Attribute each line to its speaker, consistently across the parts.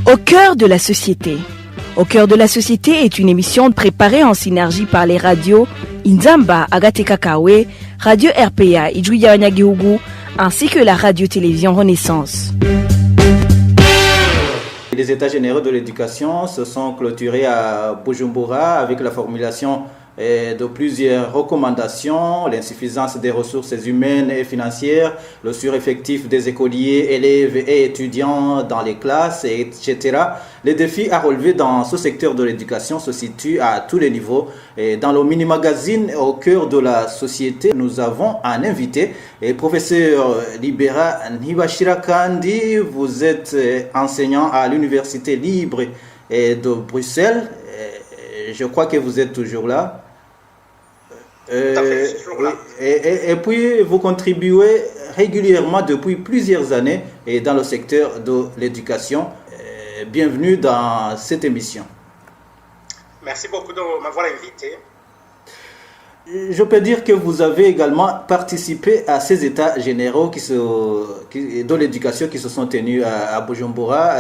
Speaker 1: Au cœur de la société. Au cœur de la société est une émission préparée en synergie par les radios Inzamba, Agatekakawe, Radio RPA, Ijwi Wanyagihugu, ainsi que la radio-télévision Renaissance.
Speaker 2: Les états généraux de l'éducation se sont clôturés à Bujumbura avec la formulation de plusieurs recommandations, l'insuffisance des ressources humaines et financières, le sureffectif des écoliers, élèves et étudiants dans les classes, etc. Les défis à relever dans ce secteur de l'éducation se situent à tous les niveaux. Et dans le mini-magazine Au cœur de la société, nous avons un invité, professeur Libera Ntibashira Kandi. Vous êtes enseignant à l'Université libre de Bruxelles. Je crois que vous êtes toujours là. Et puis vous contribuez régulièrement depuis plusieurs années dans le secteur de l'éducation. Bienvenue dans cette émission.
Speaker 3: Merci beaucoup de m'avoir invité.
Speaker 2: Je peux dire que vous avez également participé à ces états généraux de l'éducation qui se sont tenus à Bujumbura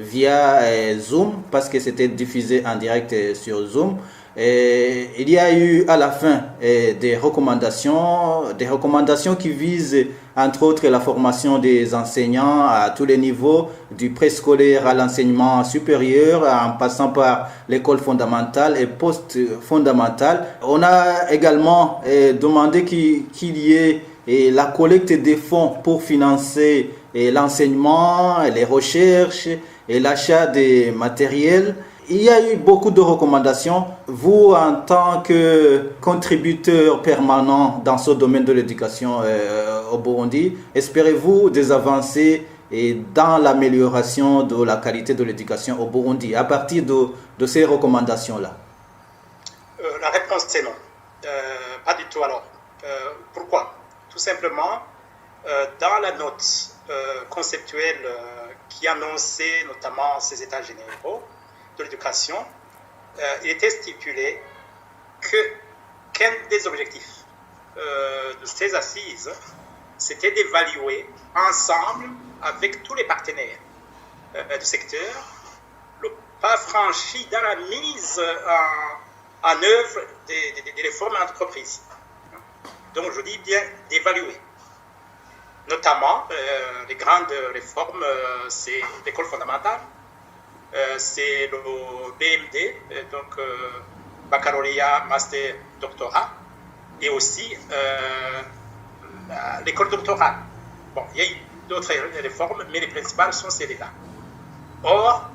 Speaker 2: via Zoom, parce que c'était diffusé en direct sur Zoom. Et il y a eu à la fin des recommandations qui visent entre autres la formation des enseignants à tous les niveaux, du préscolaire à l'enseignement supérieur, en passant par l'école fondamentale et post-fondamentale. On a également demandé qu'il y ait la collecte des fonds pour financer l'enseignement, les recherches et l'achat des matériels. Il y a eu beaucoup de recommandations. Vous, en tant que contributeur permanent dans ce domaine de l'éducation au Burundi, espérez-vous des avancées dans l'amélioration de la qualité de l'éducation au Burundi à partir de ces recommandations-là?
Speaker 3: La réponse est non. Pas du tout alors. Pourquoi? Tout simplement, dans la note conceptuelle qui annonçait notamment ces états généraux de l'éducation, il était stipulé qu'un des objectifs de ces assises, c'était d'évaluer ensemble avec tous les partenaires du secteur le pas franchi dans la mise en œuvre des réformes d'entreprise. Donc je dis bien d'évaluer. Notamment, les grandes réformes, c'est l'école fondamentale, c'est le BMD, donc baccalauréat, master, doctorat, et aussi l'école doctorale. Bon, il y a eu d'autres réformes, mais les principales sont celles-là. Or,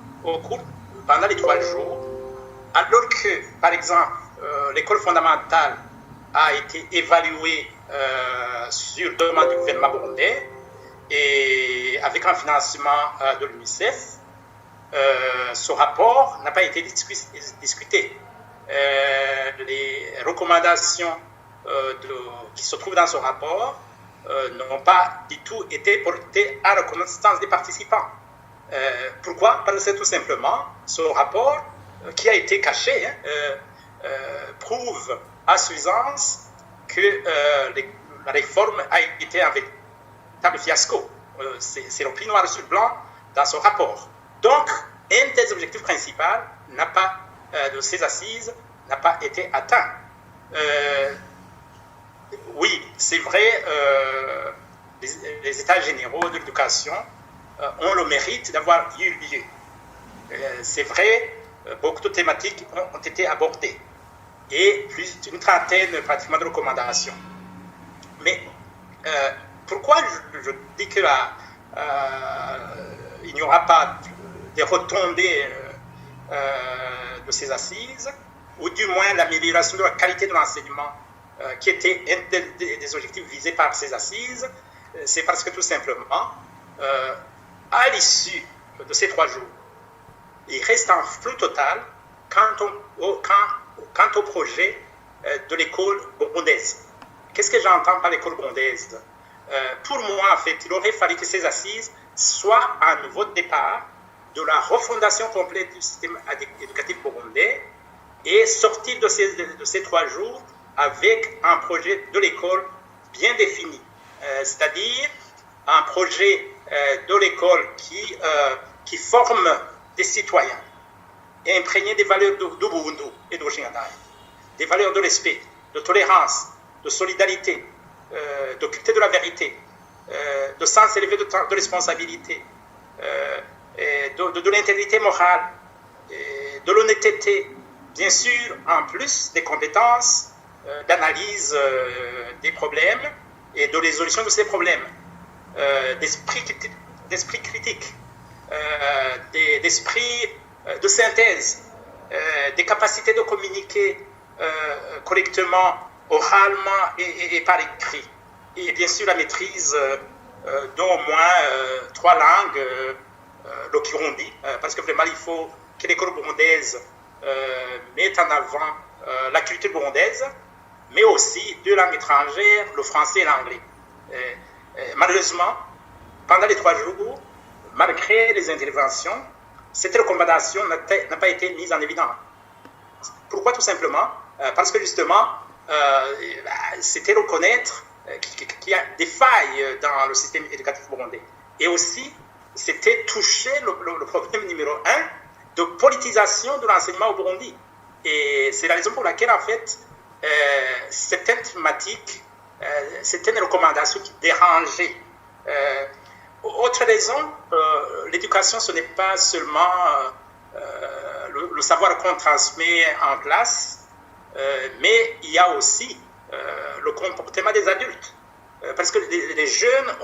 Speaker 3: pendant les 3 jours, alors que, par exemple, l'école fondamentale a été évaluée sur demande du gouvernement burundais et avec un financement de l'UNICEF, ce rapport n'a pas été discuté. Les recommandations qui se trouvent dans ce rapport n'ont pas du tout été portées à la connaissance des participants. Pourquoi? Parce que tout simplement, ce rapport qui a été caché prouve à suffisance que la réforme a été un véritable fiasco. C'est repris noir sur blanc dans ce rapport. Donc, un des objectifs principaux de ces assises n'a pas été atteint. Oui, c'est vrai, les états généraux de l'éducation ont le mérite d'avoir eu lieu. C'est vrai, beaucoup de thématiques ont été abordées et plus d'une trentaine pratiquement de recommandations. Mais pourquoi je dis que il n'y aura pas des retombées de ces assises, ou du moins l'amélioration de la qualité de l'enseignement qui était un des objectifs visés par ces assises? C'est parce que tout simplement, à l'issue de ces 3 jours, il reste un flou total quant au projet de l'école burundaise. Qu'est-ce que j'entends par l'école burundaise? Pour moi, en fait, il aurait fallu que ces assises soient un nouveau départ de la refondation complète du système éducatif burundais et sortir de ces 3 jours avec un projet de l'école bien défini, c'est-à-dire un projet de l'école qui forme des citoyens et imprégné des valeurs d'Ubuntu et d'Oshingadai, des valeurs de respect, de tolérance, de solidarité, de culture de la vérité, de sens élevé de responsabilité, de l'intégrité morale, de l'honnêteté, bien sûr, en plus des compétences d'analyse des problèmes et de résolution de ces problèmes, d'esprit critique, d'esprit de synthèse, des capacités de communiquer correctement, oralement et par écrit. Et bien sûr la maîtrise d'au moins 3 langues, le Kirundi, parce que vraiment il faut que l'école burundaise mette en avant la culture burundaise, mais aussi 2 langues étrangères, le français et l'anglais. Malheureusement, pendant les 3 jours, malgré les interventions, cette recommandation n'a pas été mise en évidence. Pourquoi? Tout simplement parce que justement, c'était reconnaître qu'il y a des failles dans le système éducatif burundais. Et aussi, c'était toucher le problème numéro 1 de politisation de l'enseignement au Burundi. Et c'est la raison pour laquelle, en fait, certaines thématiques, certaines recommandations qui dérangeaient. Autre raison, l'éducation, ce n'est pas seulement le savoir qu'on transmet en classe, mais il y a aussi le comportement des adultes. Parce que les jeunes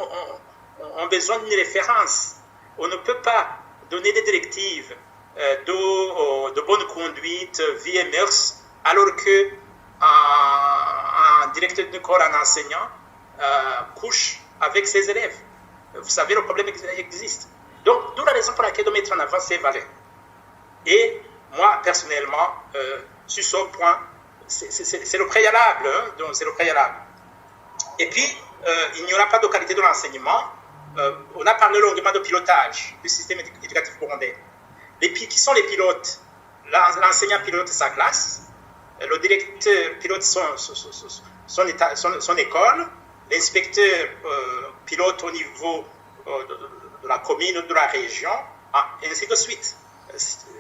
Speaker 3: ont besoin d'une référence. On ne peut pas donner des directives de bonne conduite, vie et mœurs, alors qu'un directeur d'école, un enseignant, couche avec ses élèves. Vous savez, le problème existe. Donc, d'où la raison pour laquelle de mettre en avant ces valeurs. Et moi, personnellement, sur ce point, c'est le préalable. Hein, donc, c'est le préalable. Et puis, il n'y aura pas de qualité de l'enseignement. On a parlé longuement de pilotage du système éducatif burundais. Qui sont les pilotes? L'enseignant pilote sa classe, le directeur pilote son école, l'inspecteur pilote au niveau de la commune ou de la région, et ainsi de suite,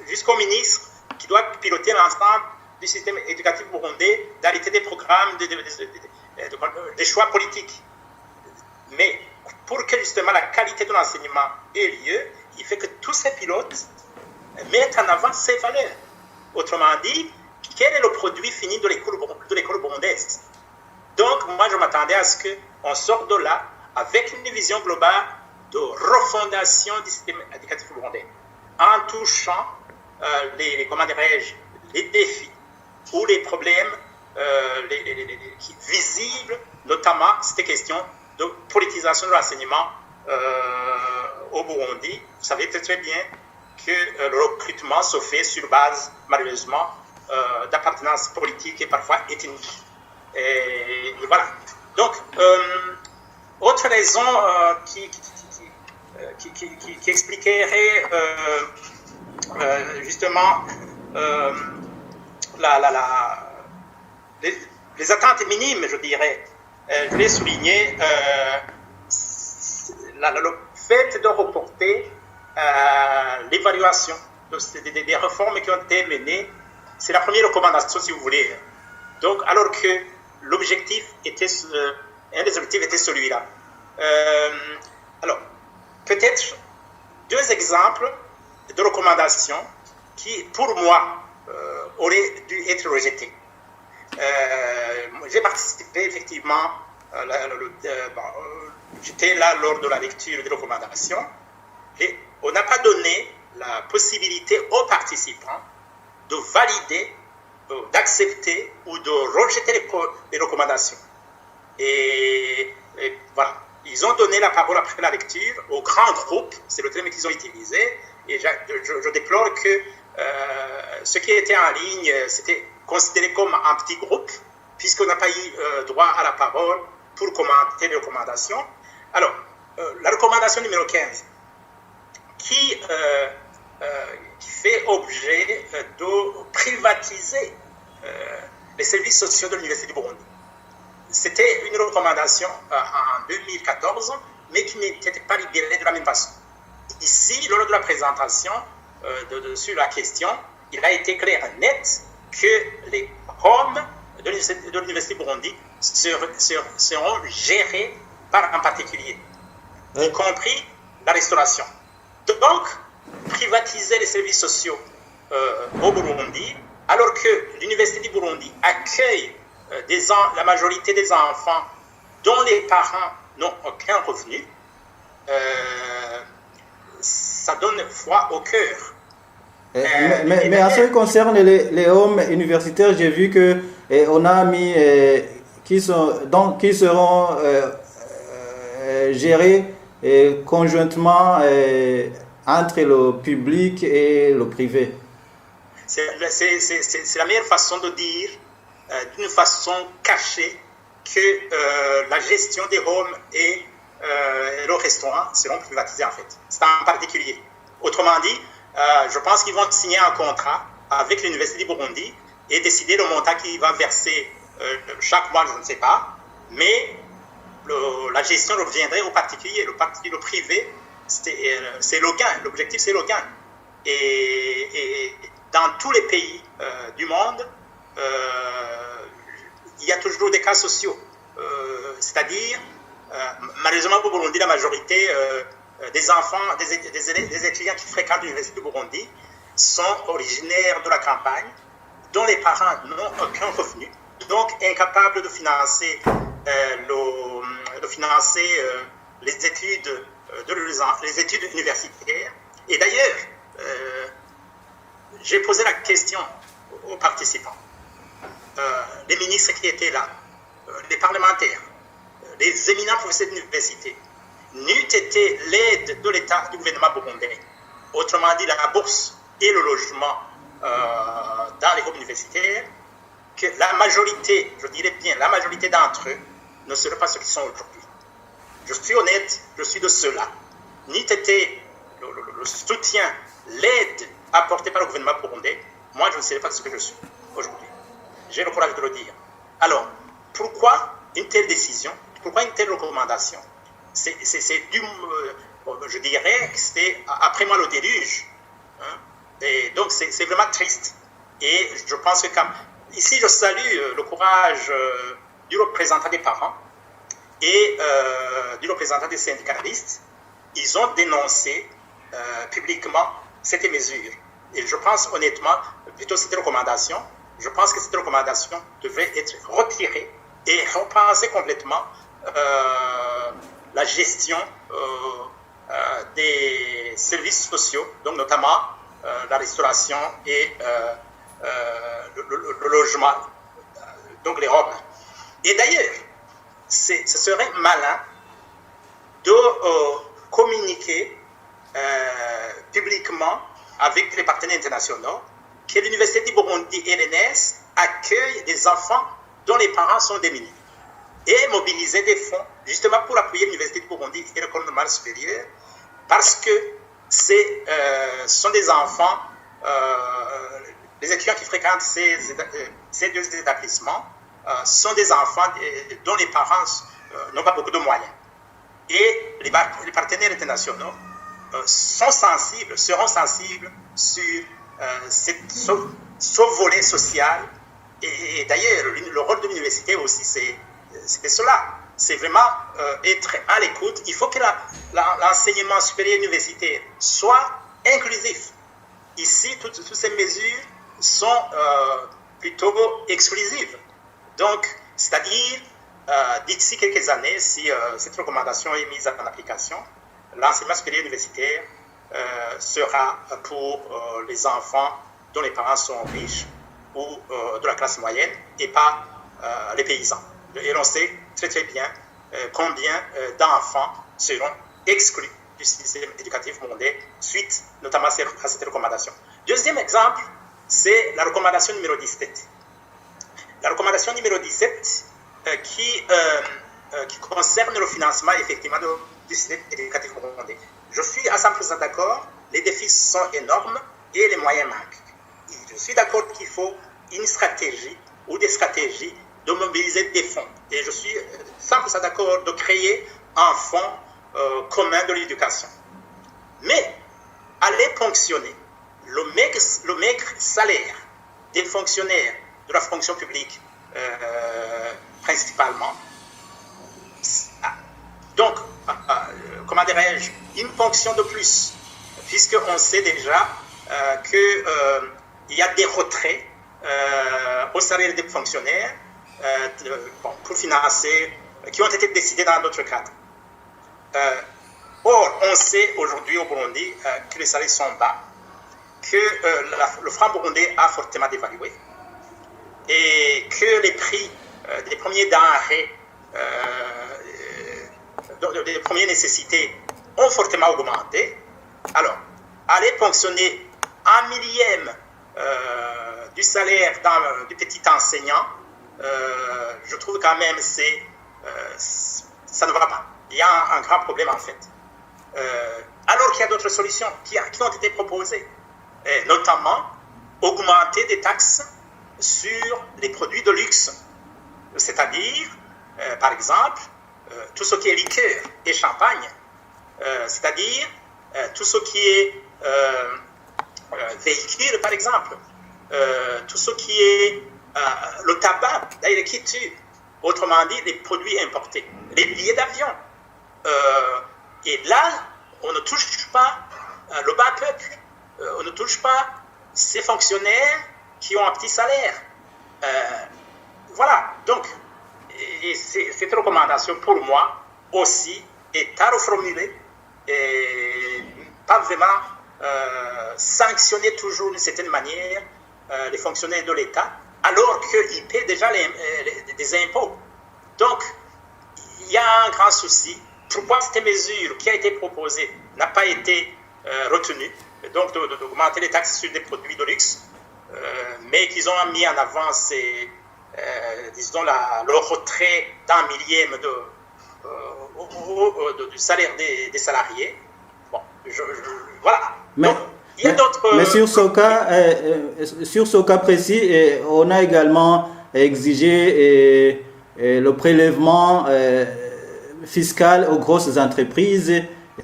Speaker 3: jusqu'au ministre qui doit piloter l'ensemble du système éducatif burundais, d'arrêter des programmes, des choix politiques. Mais pour que justement la qualité de l'enseignement ait lieu, il fait que tous ces pilotes mettent en avant ces valeurs. Autrement dit, quel est le produit fini de l'école burundaise? Donc, moi, je m'attendais à ce qu'on sorte de là avec une vision globale de refondation du système éducatif burundais, en touchant les défis ou les problèmes visibles, notamment cette question de politisation de l'enseignement au Burundi. Vous savez très bien que le recrutement se fait sur base, malheureusement, d'appartenance politique et parfois ethnique. Et voilà. Donc, autre raison qui expliquerait justement les attentes minimes, je dirais. Je l'ai souligné, le fait de reporter l'évaluation des réformes qui ont été menées, c'est la première recommandation, si vous voulez. Donc, alors que l'objectif était, un des objectifs était celui-là. Alors, peut-être 2 exemples de recommandations qui, pour moi, auraient dû être rejetées. J'ai participé effectivement, j'étais là lors de la lecture des recommandations, et on n'a pas donné la possibilité aux participants de valider, d'accepter ou de rejeter les recommandations. Et voilà, ils ont donné la parole après la lecture aux grands groupes, c'est le terme qu'ils ont utilisé, et je déplore que ce qui était en ligne, c'était considéré comme un petit groupe, puisqu'on n'a pas eu droit à la parole pour commenter les recommandations. Alors, la recommandation numéro 15, qui fait objet de privatiser les services sociaux de l'Université du Burundi. C'était une recommandation en 2014 mais qui n'étaient pas libérés de la même façon. Ici, lors de la présentation sur la question, il a été clair et net que les Roms de l'Université Burundi seront gérés par un particulier, y compris la restauration. Donc, privatiser les services sociaux au Burundi, alors que l'Université du Burundi accueille la majorité des enfants dont les parents n'ont aucun revenu, ça donne froid au cœur.
Speaker 2: Mais en ce qui concerne les hommes universitaires, j'ai vu que on a mis qui seront gérés conjointement entre le public et le privé.
Speaker 3: C'est la meilleure façon de dire, d'une façon cachée, que la gestion des homes et le restaurant seront privatisés en fait. C'est en particulier. Autrement dit, je pense qu'ils vont signer un contrat avec l'Université du Burundi et décider le montant qu'il va verser chaque mois, je ne sais pas, mais la gestion reviendrait au particulier. Le privé, c'est le gain. L'objectif, c'est le gain. Et dans tous les pays du monde, il y a toujours des cas sociaux. C'est-à-dire, malheureusement au Burundi, la majorité des enfants, des étudiants qui fréquentent l'Université du Burundi sont originaires de la campagne, dont les parents n'ont aucun revenu, donc incapables de financer, les études les études universitaires. Et d'ailleurs, j'ai posé la question aux participants, les ministres qui étaient là, les parlementaires, les éminents professeurs d'université, n'eût été l'aide de l'État du gouvernement burundais, autrement dit la bourse et le logement dans les groupes universitaires, que la majorité, je dirais bien, la majorité d'entre eux ne seraient pas ceux qui sont aujourd'hui. Je suis honnête, je suis de ceux-là. N'eût été le soutien, l'aide apportée par le gouvernement burundais, moi je ne serais pas ce que je suis aujourd'hui. J'ai le courage de le dire. Alors, pourquoi une telle décision? Pourquoi une telle recommandation? Je dirais que c'est après moi le déluge. Hein? Et donc c'est vraiment triste. Et je pense que ici je salue le courage du représentant des parents et du représentant des syndicalistes. Ils ont dénoncé publiquement cette mesure. Et je pense honnêtement, plutôt cette recommandation, je pense que cette recommandation devrait être retirée et repenser complètement la gestion des services sociaux, donc notamment la restauration et le logement, donc les robes. Et d'ailleurs, ce serait malin de communiquer publiquement avec les partenaires internationaux que l'Université du Burundi et l'ENS accueillent des enfants dont les parents sont démunis et mobiliser des fonds justement pour appuyer l'Université du Burundi et l'école normale supérieure parce que ce sont des enfants, les étudiants qui fréquentent ces deux établissements sont des enfants dont les parents n'ont pas beaucoup de moyens. Et les partenaires internationaux seront sensibles sur ce volet social. Et d'ailleurs, le rôle de l'université aussi, c'est cela. C'est vraiment être à l'écoute. Il faut que l'enseignement supérieur universitaire soit inclusif. Ici, toutes ces mesures sont plutôt exclusives. Donc, c'est-à-dire, d'ici quelques années, si cette recommandation est mise en application, l'enseignement supérieur universitaire sera pour les enfants dont les parents sont riches ou de la classe moyenne et pas les paysans. Et on sait très très bien combien d'enfants seront exclus du système éducatif burundais suite notamment à cette recommandation. Deuxième exemple, c'est la recommandation numéro 17. La recommandation numéro 17 qui concerne le financement effectivement du système éducatif burundais. Je suis à 100% d'accord, les défis sont énormes et les moyens manquent. Je suis d'accord qu'il faut une stratégie ou des stratégies de mobiliser des fonds. Et je suis 100% d'accord de créer un fonds commun de l'éducation. Mais aller ponctionner le maigre salaire des fonctionnaires de la fonction publique principalement, donc, comment dirais-je, une ponction de plus, puisqu'on sait déjà qu'il y a des retraits au salaire des fonctionnaires pour financer, qui ont été décidés dans d'autres cadres. Or, on sait aujourd'hui au Burundi que les salaires sont bas, que le franc burundais a fortement dévalué et que les prix des premiers denrées, des premières nécessités ont fortement augmenté. Alors, aller ponctionner un millième du salaire du petit enseignant, je trouve quand même ça ne va pas. Il y a un grand problème en fait. Alors qu'il y a d'autres solutions qui ont été proposées, notamment augmenter des taxes sur les produits de luxe, c'est-à-dire, par exemple, tout ce qui est liqueur et champagne, c'est-à-dire tout ce qui est véhicule, par exemple, tout ce qui est le tabac, les quitus, autrement dit, les produits importés, les billets d'avion. Et là, on ne touche pas le bas peuple, on ne touche pas ces fonctionnaires qui ont un petit salaire. Voilà, donc, et cette recommandation pour moi aussi est à reformuler et pas vraiment sanctionner toujours d'une certaine manière les fonctionnaires de l'État alors qu'ils paient déjà des impôts. Donc, il y a un grand souci. Pourquoi cette mesure qui a été proposée n'a pas été retenue, donc d'augmenter les taxes sur des produits de luxe, mais qu'ils ont mis en avant, disons, le retrait d'un millième du salaire des salariés. Bon, voilà.
Speaker 2: Mais,
Speaker 3: donc, il y a d'autres...
Speaker 2: Mais sur ce cas précis, on a également exigé le prélèvement fiscal aux grosses entreprises,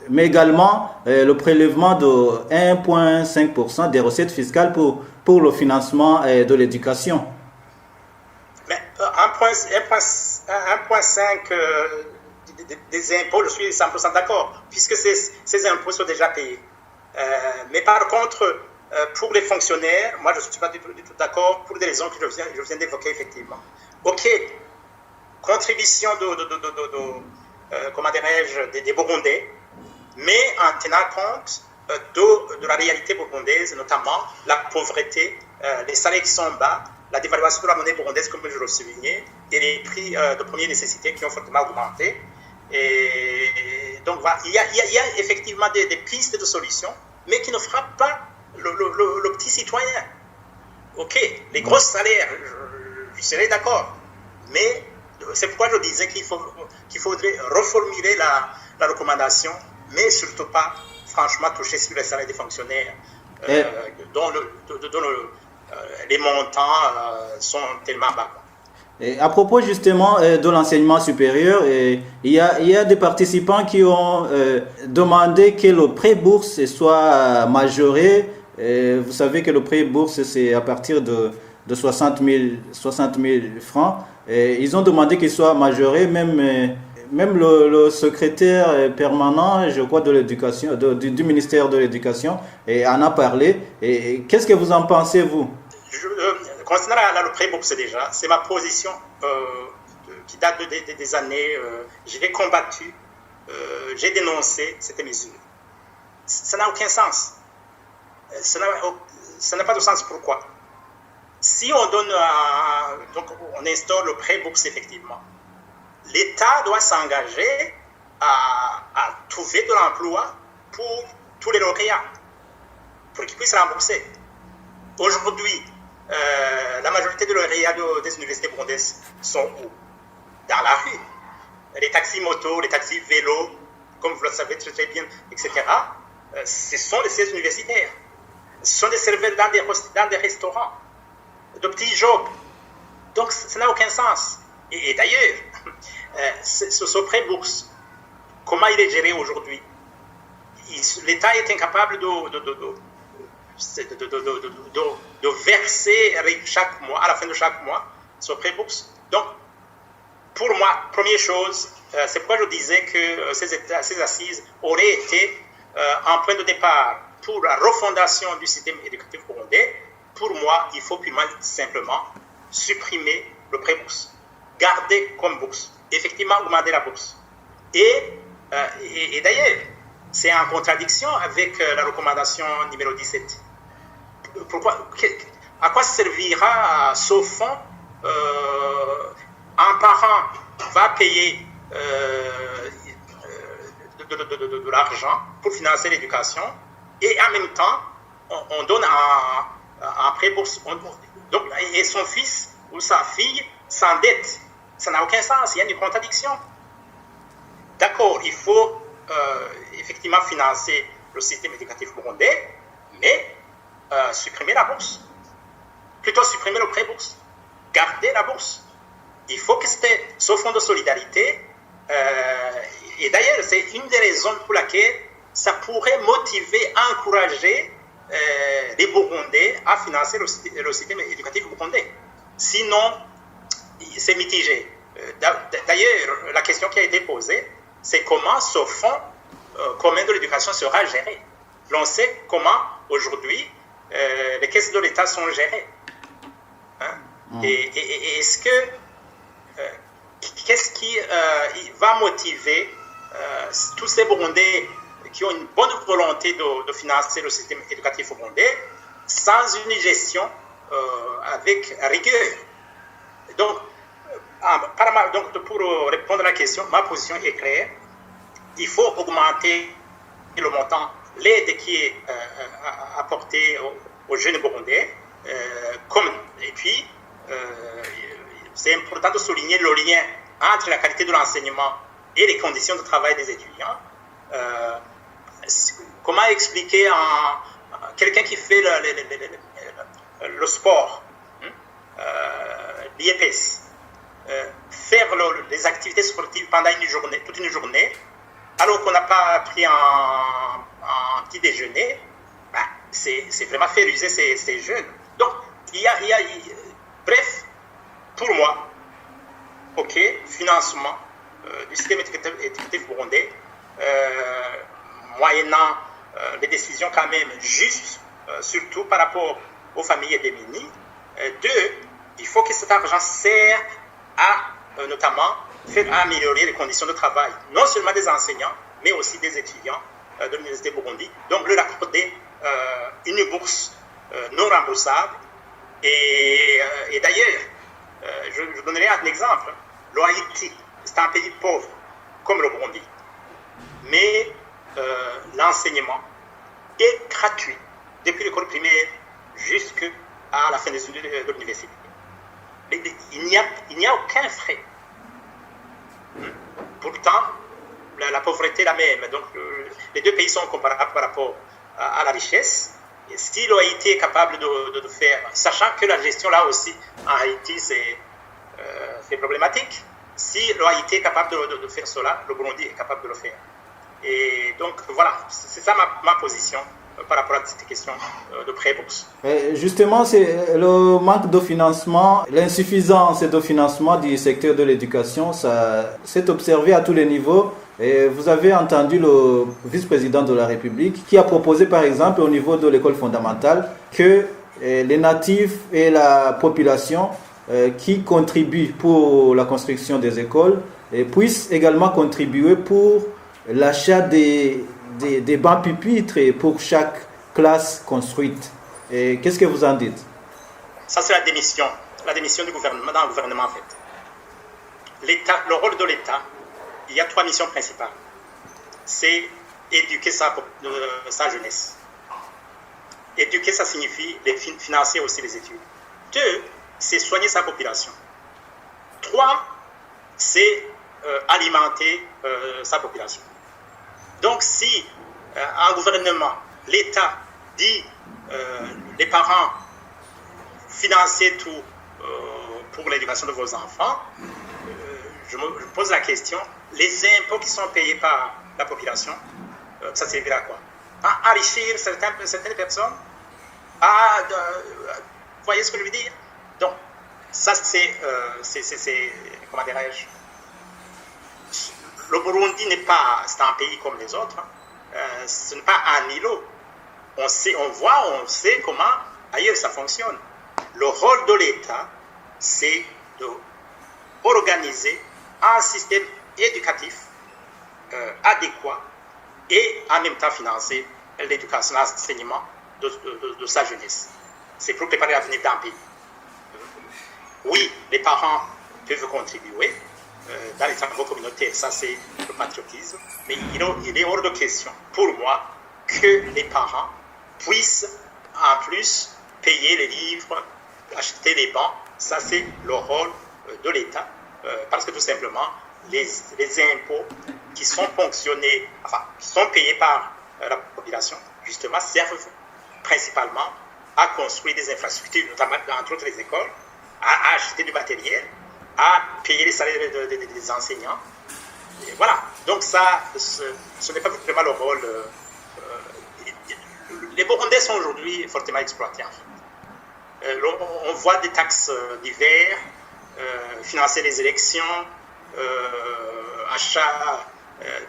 Speaker 2: mais également le prélèvement de 1,5% des recettes fiscales pour le financement de l'éducation.
Speaker 3: Mais 1,5% des impôts, je suis 100% d'accord, puisque ces impôts sont déjà payés. Mais par contre, pour les fonctionnaires, moi je ne suis pas du tout d'accord pour des raisons que je viens d'évoquer effectivement. Ok, contribution comment dirais-je, des Burundais, mais en tenant compte de la réalité burundaise, notamment la pauvreté, les salaires qui sont bas, la dévaluation de la monnaie burundaise, comme je le soulignais, et les prix de première nécessité qui ont fortement augmenté. Et donc voilà, il y a effectivement des pistes de solutions, mais qui ne frappent pas le petit citoyen. Ok, les gros salaires, je serais d'accord, mais c'est pourquoi je disais qu'il faudrait reformuler la recommandation, mais surtout pas, franchement, toucher sur les salaires des fonctionnaires, dont les montants sont tellement bas.
Speaker 2: Et à propos justement de l'enseignement supérieur, il y a des participants qui ont demandé que le prêt bourse soit majoré. Vous savez que le prêt bourse, c'est à partir de 60 000 francs. Et ils ont demandé qu'il soit majoré, même le secrétaire permanent, je crois, de l'éducation, du ministère de l'Éducation, en a parlé. Et qu'est-ce que vous en pensez, vous?
Speaker 3: Concernant le prêt bourse déjà, c'est ma position qui date des années. J'ai combattu, j'ai dénoncé cette mesure. Ça n'a aucun sens. Ça n'a pas de sens. Pourquoi? Si on donne, donc on instaure le prêt bourse effectivement, l'État doit s'engager à trouver de l'emploi pour tous les lauréats, pour qu'ils puissent rembourser. Aujourd'hui, la majorité des lauréats des universités burundaises sont où? Dans la rue. Les taxis motos, les taxis vélos, comme vous le savez très bien, etc. Ce sont les sièges universitaires. Ce sont des serveurs dans des restaurants, de petits jobs. Donc, ça n'a aucun sens. Et d'ailleurs, ce prêt bourse comment il est géré aujourd'hui. L'État est incapable de verser avec chaque mois, à la fin de chaque mois, son pré-bourse. Donc, pour moi, première chose, c'est pourquoi je disais que ces assises auraient été un point de départ pour la refondation du système éducatif burundais. Pour moi, il faut purement simplement supprimer le pré-bourse, garder comme bourse, effectivement augmenter la bourse. Et d'ailleurs, c'est en contradiction avec la recommandation numéro 17. Pourquoi, à quoi servira ce fonds? Un parent va payer de l'argent pour financer l'éducation et en même temps, on donne un pré-bourse. Et son fils ou sa fille s'endette. Ça n'a aucun sens, il y a une contradiction. D'accord, il faut effectivement financer le système éducatif burundais, mais supprimer la bourse. Plutôt supprimer le pré-bourse. Garder la bourse. Il faut que ce fonds de solidarité, et d'ailleurs c'est une des raisons pour laquelle ça pourrait motiver, encourager les Burundais à financer le système éducatif burundais. Sinon, c'est mitigé. D'ailleurs, la question qui a été posée, c'est comment ce fonds commun de l'éducation sera géré. L'on sait comment aujourd'hui les caisses de l'État sont gérées. Hein? Et est-ce que qu'est-ce qui va motiver tous ces Burundais qui ont une bonne volonté de financer le système éducatif burundais sans une gestion avec rigueur? Donc, pour répondre à la question, ma position est claire. Il faut augmenter le montant, l'aide qui est apportée aux jeunes Burundais. Et puis, c'est important de souligner le lien entre la qualité de l'enseignement et les conditions de travail des étudiants. Comment expliquer à quelqu'un qui fait le sport, l'IEPS, faire les activités sportives pendant toute une journée, alors qu'on n'a pas pris un petit déjeuner, c'est vraiment faire user ces jeunes. Donc, bref, pour moi, financement du système éducatif burundais, moyennant des décisions quand même justes, surtout par rapport aux familles démunies. Deux, il faut que cet argent serve à notamment faire améliorer les conditions de travail, non seulement des enseignants, mais aussi des étudiants de l'Université Burundi. Donc, leur accorder une bourse non remboursable. Et d'ailleurs, je donnerai un exemple. L'Haïti, c'est un pays pauvre, comme le Burundi. Mais l'enseignement est gratuit, depuis l'école primaire jusqu'à la fin des études de l'université. Il n'y a aucun frais. Pourtant, la pauvreté est la même. Donc, les deux pays sont comparables par rapport à la richesse. Et si l'Haïti est capable de faire, sachant que la gestion là aussi en Haïti c'est problématique, si l'Haïti est capable de faire cela, le Burundi est capable de le faire. Et donc voilà, c'est ça ma position par rapport à cette question de pré-bourse.
Speaker 2: Justement, c'est le manque de financement, l'insuffisance de financement du secteur de l'éducation, ça s'est observé à tous les niveaux. Et vous avez entendu le vice-président de la République qui a proposé par exemple au niveau de l'école fondamentale que les natifs et la population qui contribuent pour la construction des écoles puissent également contribuer pour l'achat des bancs pupitres pour chaque classe construite. Et qu'est-ce que vous en dites?
Speaker 3: Ça, c'est la démission du gouvernement, dans le gouvernement en fait. Le rôle de l'État, il y a 3 missions principales. C'est éduquer sa jeunesse. Éduquer, ça signifie financer aussi les études. 2, c'est soigner sa population. 3, c'est alimenter sa population. Donc, si un gouvernement, l'État dit les parents, financez tout pour l'éducation de vos enfants, je me pose la question, les impôts qui sont payés par la population, ça servira à quoi? À enrichir certaines personnes? Vous voyez ce que je veux dire? Donc, ça c'est comment dirais-je, le Burundi n'est pas, c'est un pays comme les autres, ce n'est pas un îlot. On sait comment ailleurs ça fonctionne. Le rôle de l'État, c'est d'organiser un système éducatif adéquat et en même temps financer l'éducation, l'enseignement de sa jeunesse. C'est pour préparer l'avenir d'un pays. Oui, les parents peuvent contribuer dans les travaux communautaires, ça c'est le patriotisme, mais il est hors de question pour moi que les parents puissent en plus payer les livres, acheter les bancs. Ça c'est le rôle de l'État, parce que tout simplement les impôts qui sont ponctionnés, qui sont payés par la population, justement servent principalement à construire des infrastructures, notamment entre autres les écoles, à acheter du matériel, à payer les salaires des enseignants. Et voilà. Donc ça, ce n'est pas vraiment le rôle. Les Burundais sont aujourd'hui fortement exploités en fait. On voit des taxes diverses, financer les élections, achat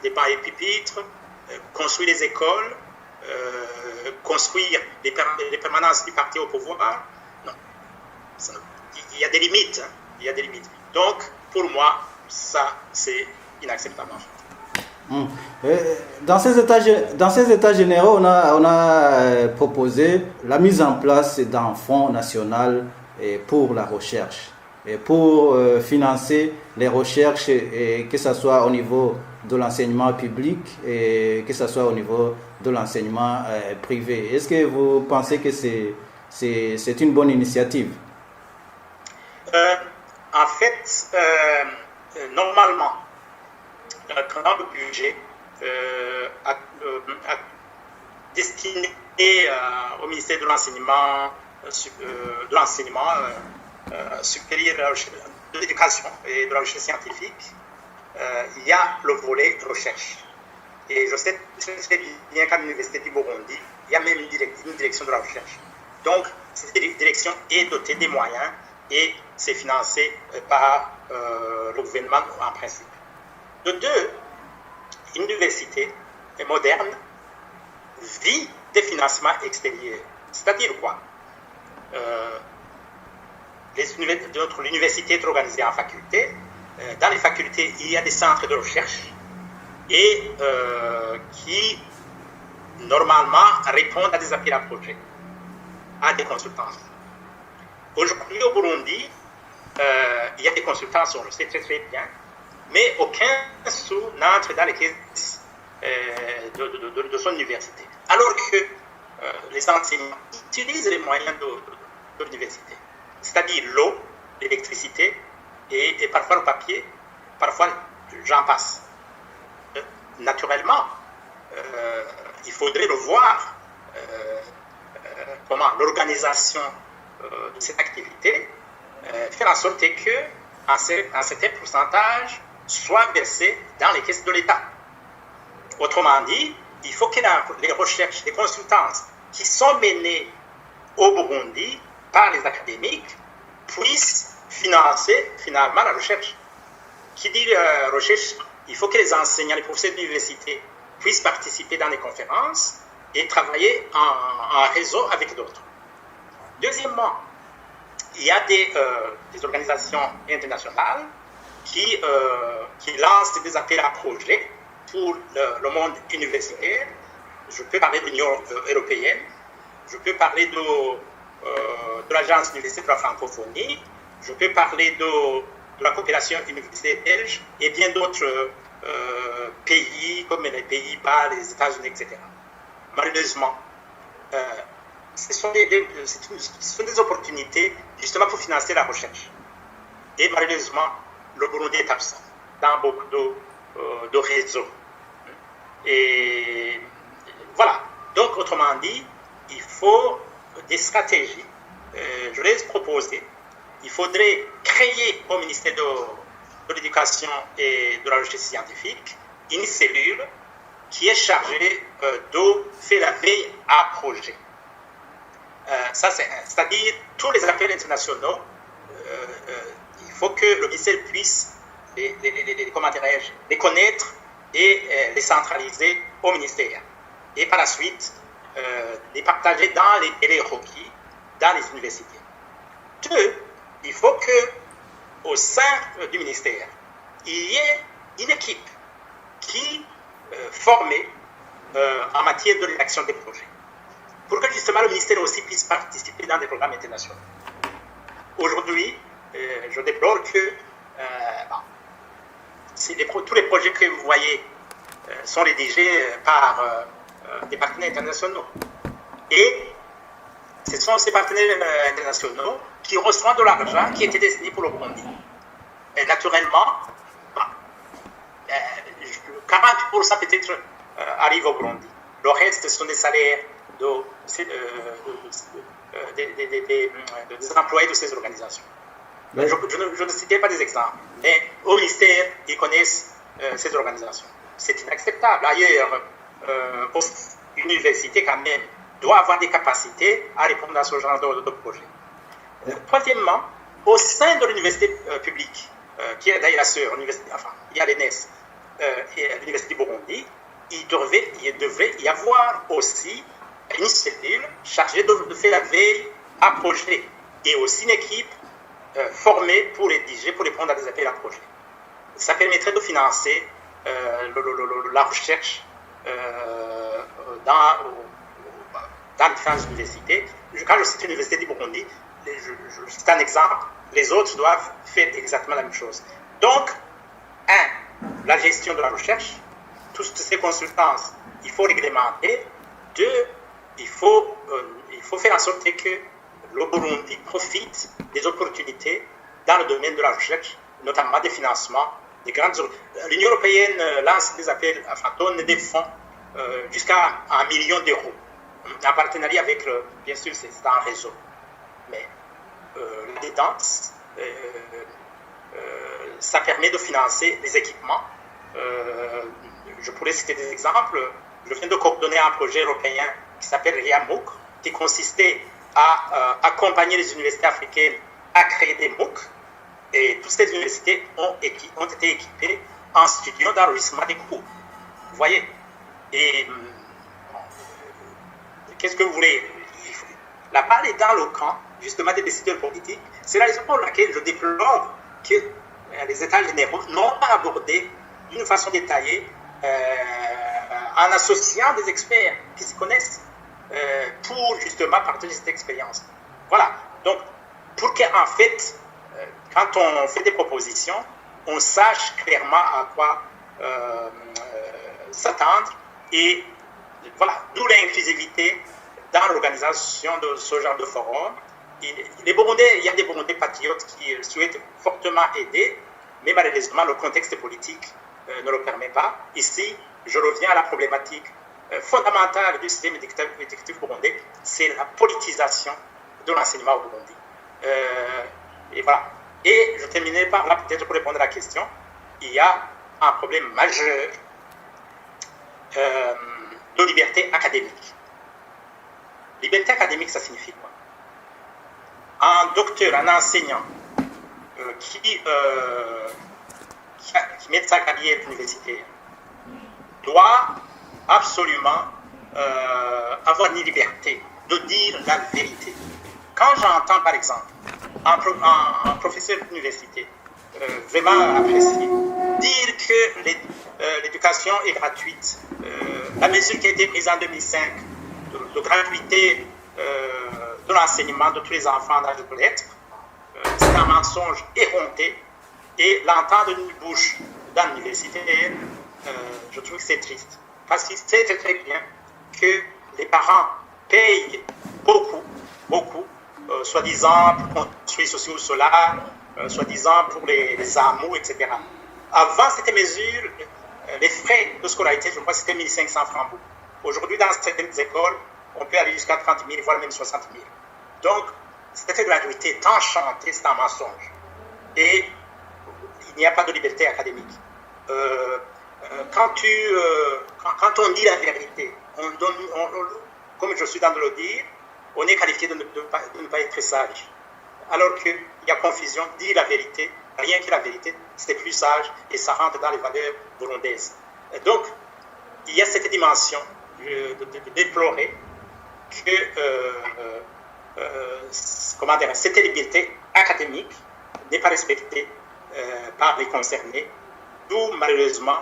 Speaker 3: des bancs et pupitres, construire les écoles, construire les permanences du parti au pouvoir. Non. Il y a des limites. Il y a des limites. Donc, pour moi, ça, c'est inacceptable.
Speaker 2: Dans ces états généraux, on a proposé la mise en place d'un fonds national pour la recherche, et pour financer les recherches, et que ce soit au niveau de l'enseignement public et que ce soit au niveau de l'enseignement privé. Est-ce que vous pensez que c'est une bonne initiative?
Speaker 3: En fait, normalement, notre grand budget destiné au ministère de l'enseignement supérieur, de l'éducation et de la recherche scientifique, il y a le volet recherche. Et je sais bien qu'à l'Université du Burundi, il y a même une direction de la recherche. Donc, cette direction est dotée des moyens et c'est financé par le gouvernement en principe. De deux, une université moderne vit des financements extérieurs. C'est-à-dire quoi? L'université est organisée en facultés. Dans les facultés, il y a des centres de recherche et qui, normalement, répondent à des appels à projets, à des consultants. Aujourd'hui, au Burundi, il y a des consultants, on le sait très très bien, mais aucun sou n'entre dans les caisses de son université. Alors que les enseignants utilisent les moyens de l'université, c'est-à-dire l'eau, l'électricité et parfois le papier, parfois j'en passe. Naturellement, il faudrait revoir comment l'organisation de cette activité, faire en sorte qu'un certain pourcentage soit versé dans les caisses de l'État. Autrement dit, il faut que les recherches, les consultances qui sont menées au Burundi par les académiques puissent financer finalement la recherche. Qui dit recherche, il faut que les enseignants, les professeurs d'université puissent participer dans les conférences et travailler en réseau avec d'autres. Deuxièmement, il y a des organisations internationales qui lancent des appels à projets pour le monde universitaire. Je peux parler de l'Union européenne, je peux parler de l'Agence universitaire de la francophonie, je peux parler de la coopération universitaire belge et bien d'autres pays comme les Pays-Bas, les États-Unis, etc. Malheureusement, ce sont des opportunités justement pour financer la recherche. Et malheureusement, le Burundi est absent dans beaucoup de réseaux. Et voilà. Donc, autrement dit, il faut des stratégies. Je les ai proposées. Il faudrait créer au ministère de l'éducation et de la recherche scientifique une cellule qui est chargée de faire la veille à projet. C'est-à-dire tous les appels internationaux, il faut que le ministère puisse les connaître et les centraliser au ministère. Et par la suite, les partager dans les délais requis dans les universités. 2, il faut qu'au sein du ministère, il y ait une équipe qui formée en matière de rédaction des projets, pour que justement le ministère aussi puisse participer dans des programmes internationaux. Aujourd'hui, je déplore que tous les projets que vous voyez sont rédigés par des partenaires internationaux. Et ce sont ces partenaires internationaux qui reçoivent de l'argent qui était destiné pour le Burundi. Et naturellement, 40% peut-être arrivent au Burundi. Le reste sont des salaires des employés de ces organisations. Oui. Je ne citais pas des exemples, mais au ministère, ils connaissent ces organisations. C'est inacceptable. Ailleurs, une université, quand même, doit avoir des capacités à répondre à ce genre de projet. Troisièmement, au sein de l'université publique, qui est d'ailleurs la sœur, il y a l'ENES et l'université du Burundi, il devrait y avoir aussi une cellule chargée de faire la veille à projet et aussi une équipe formée pour rédiger, pour répondre à des appels à projet. Ça permettrait de financer la recherche dans les différentes universités. Quand je cite l'université du Burundi, c'est un exemple, les autres doivent faire exactement la même chose. Donc, 1, la gestion de la recherche, toutes ces consultances, il faut réglementer. 2, il faut faire en sorte que le Burundi profite des opportunités dans le domaine de la recherche, notamment des financements des grandes. L'Union européenne lance des appels, donne des fonds jusqu'à 1 million d'euros, en partenariat avec, bien sûr, c'est un réseau. Mais là-dedans, ça permet de financer les équipements. Je pourrais citer des exemples. Je viens de coordonner un projet européen qui s'appelle RIA-MOOC, qui consistait à accompagner les universités africaines à créer des MOOC. Et toutes ces universités ont été équipées en studio d'enregistrement des cours. Vous voyez? Et qu'est-ce que vous voulez? La balle est dans le camp, justement, des décideurs politiques. C'est la raison pour laquelle je déplore que les États généraux n'ont pas abordé d'une façon détaillée, en associant des experts qui se connaissent, pour justement partager cette expérience. Voilà. Donc, pour qu'en fait, quand on fait des propositions, on sache clairement à quoi s'attendre. Et voilà, d'où l'inclusivité dans l'organisation de ce genre de forum. Il y a des Burundais patriotes qui souhaitent fortement aider, mais malheureusement, le contexte politique ne le permet pas. Ici, je reviens à la problématique fondamentale du système éducatif burundais, c'est la politisation de l'enseignement au Burundi. Et voilà. Et je terminerai par là, peut-être pour répondre à la question, il y a un problème majeur de liberté académique. Liberté académique, ça signifie quoi? Un docteur, un enseignant qui met sa carrière universitaire doit absolument avoir une liberté de dire la vérité. Quand j'entends, par exemple, un professeur d'université vraiment apprécié dire que l'éducation est gratuite, la mesure qui a été prise en 2005 de gratuité de l'enseignement de tous les enfants d'âge de lettres, c'est un mensonge éhonté, et l'entendre d'une bouche d'un universitaire, je trouve que c'est triste. Parce qu'il sait très bien que les parents payent beaucoup, soi-disant pour construire ceci ou cela, soi-disant pour les amours, etc. Avant cette mesure, les frais de scolarité, je crois que c'était 1500 francs. Aujourd'hui, dans certaines écoles, on peut aller jusqu'à 30 000, voire même 60 000. Donc, cette gratuité est enchantée, c'est un mensonge. Et il n'y a pas de liberté académique. Quand on dit la vérité, comme je suis dans de le dire, on est qualifié de ne pas être sage. Alors qu'il y a confusion, dire la vérité, rien que la vérité, c'est plus sage et ça rentre dans les valeurs burundaises. Donc, il y a cette dimension de déplorer que cette liberté académique n'est pas respectée par les concernés, d'où malheureusement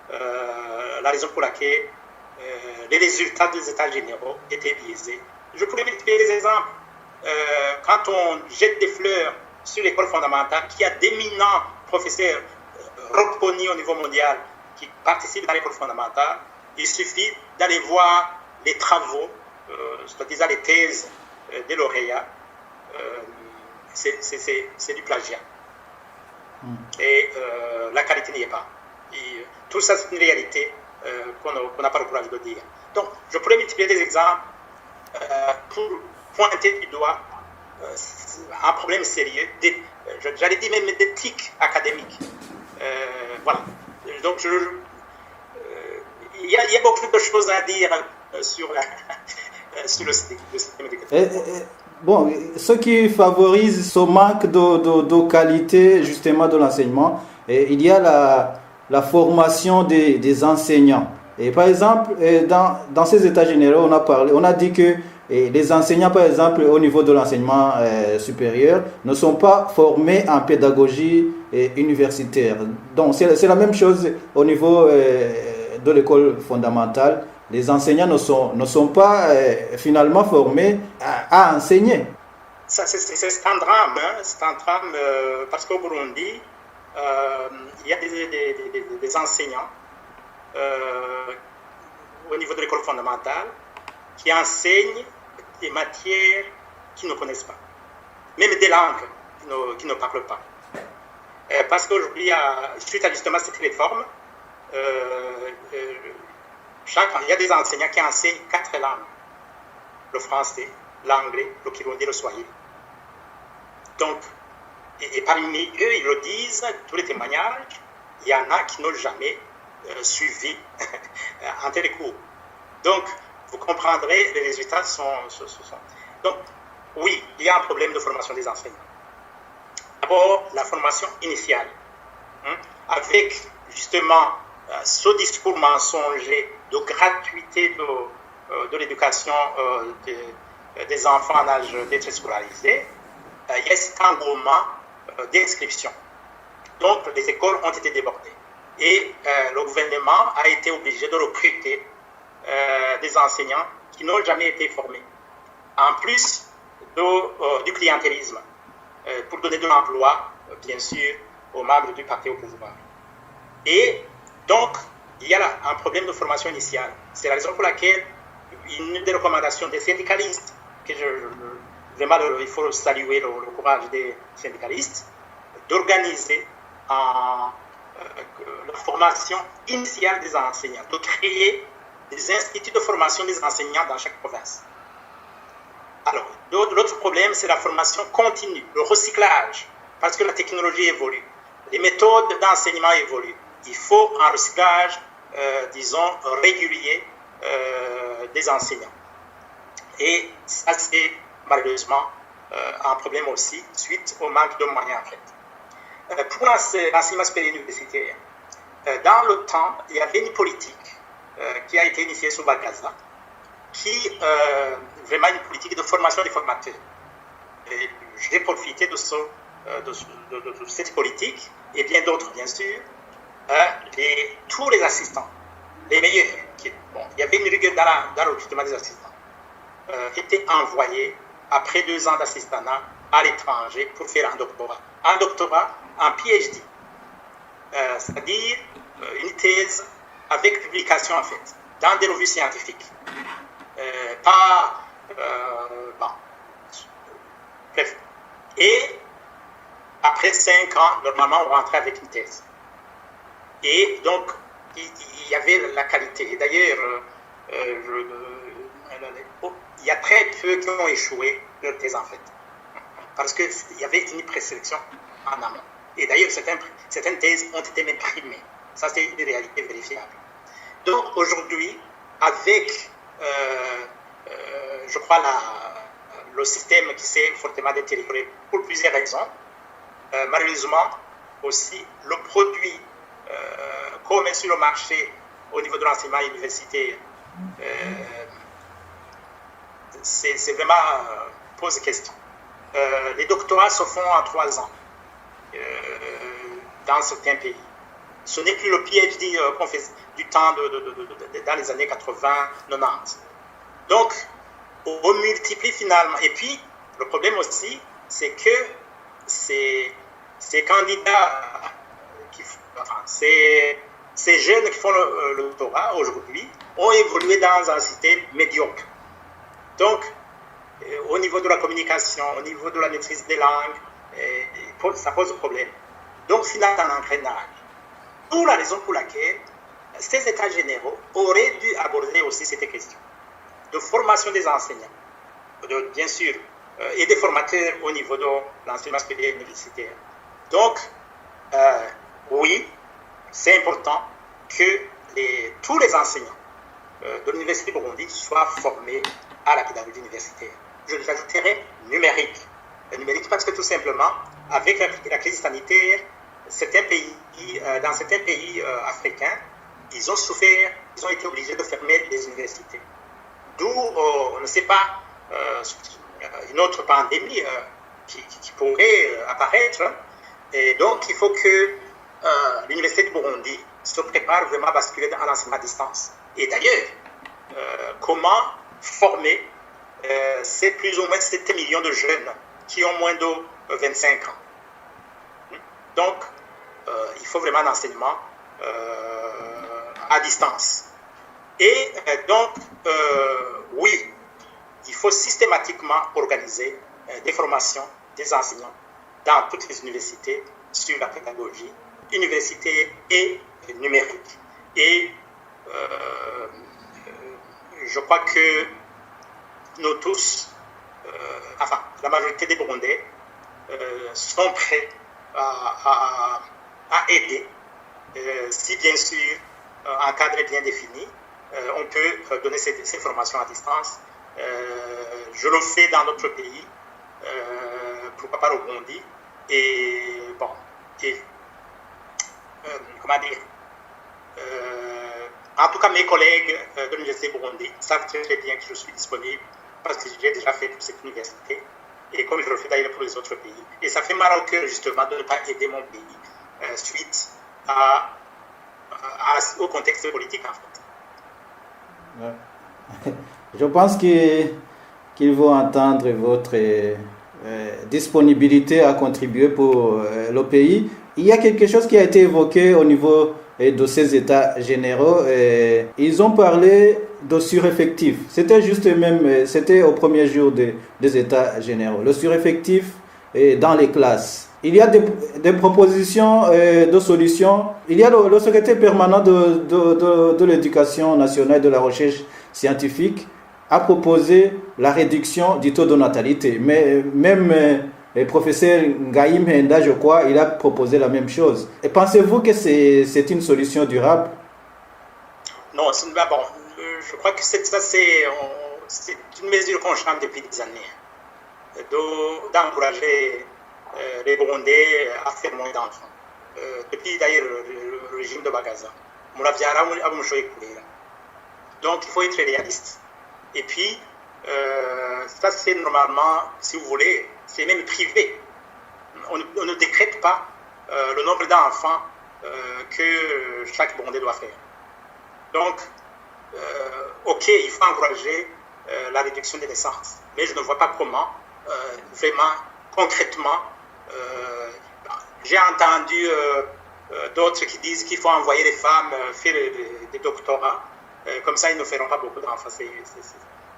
Speaker 3: la raison pour laquelle les résultats des États généraux étaient biaisés. Je pourrais multiplier des exemples. Quand on jette des fleurs sur l'école fondamentale, qui a d'éminents professeurs reconnus au niveau mondial qui participent dans l'école fondamentale, il suffit d'aller voir les travaux, c'est-à-dire les thèses des lauréats. C'est du plagiat. Et la qualité n'y est pas. Et, tout ça, c'est une réalité qu'on n'a pas le courage de dire. Donc, je pourrais multiplier des exemples pour pointer du doigt un problème sérieux, j'allais dire même d'éthique académique. Voilà. Donc, il y a beaucoup de choses à dire sur le système éducatif.
Speaker 2: Bon, ce qui favorise ce manque de qualité justement de l'enseignement, il y a la formation des enseignants. Et par exemple, dans ces états généraux, on a dit que les enseignants, par exemple, au niveau de l'enseignement supérieur, ne sont pas formés en pédagogie universitaire. Donc, c'est la même chose au niveau de l'école fondamentale. Les enseignants ne sont pas finalement formés à enseigner.
Speaker 3: C'est un drame, hein? C'est un drame parce qu'au Burundi, il y a des enseignants au niveau de l'école fondamentale qui enseignent des matières qu'ils ne connaissent pas, même des langues qu'ils ne parlent pas. Parce qu'aujourd'hui, suite à justement cette réforme, il y a des enseignants qui enseignent 4 langues: le français, l'anglais, le kirundi, le swahili. Donc, et parmi eux, ils le disent, tous les témoignages, il y en a qui n'ont jamais suivi un tel cours. Donc, vous comprendrez, les résultats sont... Donc, oui, il y a un problème de formation des enseignants. D'abord, la formation initiale, avec justement ce discours mensonger de gratuité de l'éducation des enfants en âge d'être scolarisés, il y a cet engouement d'inscription. Donc, les écoles ont été débordées. Et le gouvernement a été obligé de recruter des enseignants qui n'ont jamais été formés, en plus du clientélisme, pour donner de l'emploi, bien sûr, aux membres du parti au pouvoir. Et donc, il y a là un problème de formation initiale. C'est la raison pour laquelle une des recommandations des syndicalistes, vraiment, il faut saluer le courage des syndicalistes, d'organiser la formation initiale des enseignants, de créer des instituts de formation des enseignants dans chaque province. Alors, l'autre problème, c'est la formation continue, le recyclage, parce que la technologie évolue, les méthodes d'enseignement évoluent. Il faut un recyclage, disons, régulier des enseignants. Et ça, c'est malheureusement un problème aussi, suite au manque de moyens, en fait. Pour l'enseignement supérieur universitaire, dans le temps, il y avait une politique qui a été initiée sous Bagaza, vraiment une politique de formation des formateurs. Et j'ai profité de cette politique, et bien d'autres, bien sûr, tous les assistants, les meilleurs, il y avait une rigueur dans le recrutement des assistants, étaient envoyés après 2 ans d'assistanat à l'étranger pour faire un doctorat. Un doctorat, un PhD, c'est-à-dire une thèse avec publication en fait, dans des revues scientifiques. Bref. Et après 5 ans, normalement, on rentrait avec une thèse. Et donc, il y avait la qualité. Et d'ailleurs, il y a très peu qui ont échoué leur thèse en fait. Parce qu'il y avait une présélection en amont. Et d'ailleurs, certaines thèses ont été même primées. Ça, c'est une réalité vérifiable. Donc, aujourd'hui, avec, je crois, le système qui s'est fortement détérioré pour plusieurs raisons, malheureusement, aussi, le produit qu'on met sur le marché au niveau de l'enseignement universitaire, c'est vraiment pose question. Les doctorats se font en 3 ans dans certains pays. Ce n'est plus le PhD qu'on fait du temps dans les années 80-90. Donc, on multiplie finalement. Et puis, le problème aussi, c'est que ces candidats, ces jeunes qui font le doctorat aujourd'hui, ont évolué dans un système médiocre. Donc, au niveau de la communication, au niveau de la maîtrise des langues, ça pose problème. Donc, finalement, un engrenage. Pour la raison pour laquelle ces états généraux auraient dû aborder aussi cette question de formation des enseignants, bien sûr, et des formateurs au niveau de l'enseignement supérieur universitaire. Donc, oui, c'est important que tous les enseignants de l'Université de Burundi soient formés à la pédagogie universitaire. Je l'ajouterai numérique. Numérique parce que tout simplement, avec la crise sanitaire, dans certains pays africains, ils ont souffert, ils ont été obligés de fermer les universités. D'où, on ne sait pas, une autre pandémie qui pourrait apparaître. Et donc, il faut que l'Université de Burundi se prépare vraiment à basculer à l'enseignement à distance. Et d'ailleurs, comment former ces plus ou moins 7 millions de jeunes qui ont moins de 25 ans. Donc, il faut vraiment un enseignement à distance. Et donc, oui, il faut systématiquement organiser des formations des enseignants dans toutes les universités sur la pédagogie universitaire et numérique. Et je crois que nous tous, la majorité des Burundais, sont prêts à aider, si bien sûr un cadre est bien défini, on peut donner ces formations à distance. Je le fais dans d'autres pays, pourquoi pas au Burundi, et bon, comment dire, en tout cas mes collègues de l'Université de Burundi savent très bien que je suis disponible parce que j'ai déjà fait toute cette université, et comme je le fais d'ailleurs pour les autres pays. Et ça fait mal au cœur justement de ne pas aider mon pays suite au contexte politique en fait.
Speaker 2: Ouais. Je pense qu'ils vont entendre votre disponibilité à contribuer pour le pays. Il y a quelque chose qui a été évoqué au niveau de ces états généraux. Ils ont parlé de sureffectif. C'était au premier jour des états généraux. Le sureffectif dans les classes. Il y a des propositions de solutions. Il y a le secrétaire permanent de l'éducation nationale et de la recherche scientifique a proposé la réduction du taux de natalité. Mais même le professeur Ngaïm Henda, je crois, il a proposé la même chose. Et pensez-vous que c'est une solution durable?
Speaker 3: Non, je crois que c'est une mesure qu'on chante depuis des années, d'encourager les Burundais à faire moins d'enfants. Depuis d'ailleurs le régime de Bagaza. Donc il faut être réaliste. Et puis, ça c'est normalement, si vous voulez, c'est même privé. On ne décrète pas le nombre d'enfants que chaque Burundais doit faire. Donc, ok, il faut encourager la réduction des naissances. Mais je ne vois pas comment, vraiment, concrètement, j'ai entendu d'autres qui disent qu'il faut envoyer les femmes faire des doctorats. Comme ça, ils ne feront pas beaucoup d'enfants.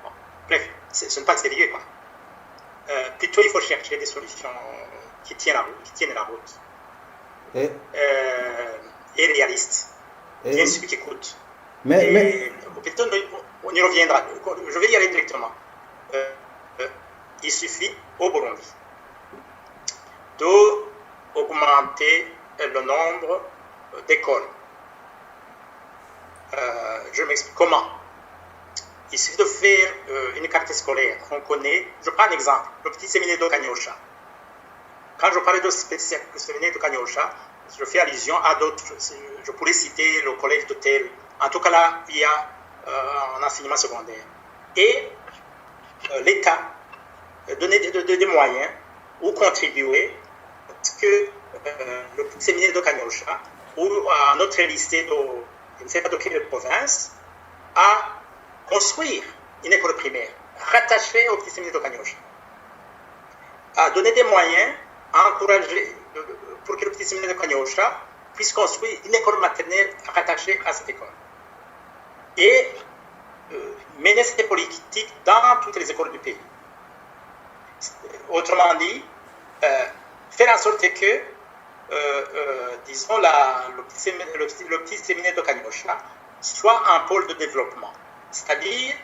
Speaker 3: Bon. Bref, ce n'est pas sérieux, quoi. Plutôt, il faut chercher des solutions qui tiennent la route. Et réalistes. Bien sûr, qui coûtent. Mais... Plutôt, on y reviendra. Je vais y aller directement. Il suffit au Burundi de augmenter le nombre d'écoles. Je m'explique comment. Il suffit de faire une carte scolaire. On connaît, je prends un exemple, le petit séminaire de Kanyosha. Quand je parle de petit séminaire de Kanyosha, je fais allusion à d'autres. Je pourrais citer le collège de tel. En tout cas, là, il y a un enseignement secondaire. Et l'État donnait des moyens ou contribuer à ce que le petit séminaire de Kanyosha ou un autre lycée je ne sais pas de quelle province, à construire une école primaire rattachée au petit séminaire de Kanyosha. À donner des moyens, à encourager pour que le petit séminaire de Kanyosha puisse construire une école maternelle rattachée à cette école. Et mener cette politique dans toutes les écoles du pays. Autrement dit, faire en sorte que, disons, le petit séminaire de Kanyosha soit un pôle de développement. C'est-à-dire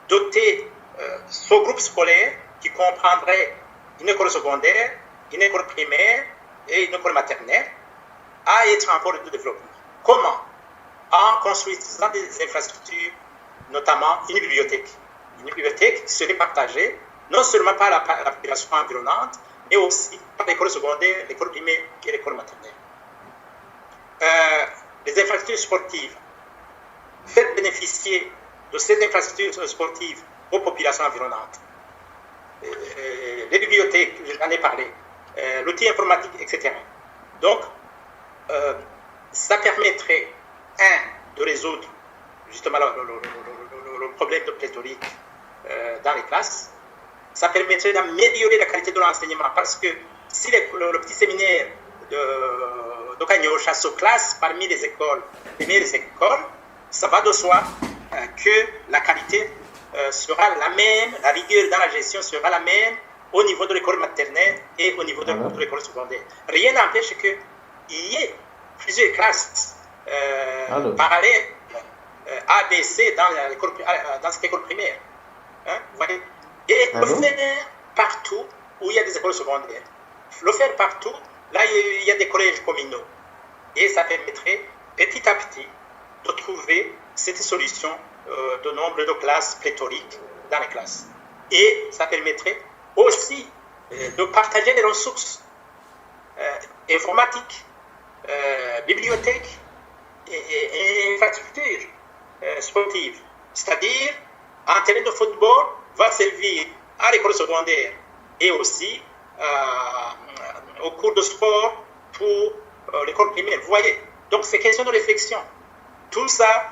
Speaker 3: doter ce groupe scolaire qui comprendrait une école secondaire, une école primaire et une école maternelle à être un pôle de développement. Comment? En construisant des infrastructures, notamment une bibliothèque. Une bibliothèque qui serait partagée non seulement par la population environnante, mais aussi par l'école secondaire, l'école primaire et l'école maternelle. Les infrastructures sportives. Faire bénéficier de ces infrastructures sportives aux populations environnantes. Les bibliothèques, j'en ai parlé, l'outil informatique, etc. Donc, ça permettrait, de résoudre justement le problème de pléthorique dans les classes. Ça permettrait d'améliorer la qualité de l'enseignement parce que si le petit séminaire de Kanyosha se classe parmi les meilleures écoles, ça va de soi que la qualité sera la même, la rigueur dans la gestion sera la même au niveau de l'école maternelle et au niveau de l'école secondaire. Rien n'empêche qu'il y ait plusieurs classes parallèles A, B, C dans cette école primaire. Hein, vous voyez? Et le faire partout où il y a des écoles secondaires. Le faire partout, là il y a des collèges communaux. Et ça permettrait petit à petit de trouver cette solution de nombre de classes pléthoriques dans les classes. Et ça permettrait aussi de partager les ressources informatiques, bibliothèques et infrastructures sportives. C'est-à-dire, un terrain de football va servir à l'école secondaire et aussi au cours de sport pour l'école primaire. Vous voyez, donc c'est question de réflexion. Tout ça,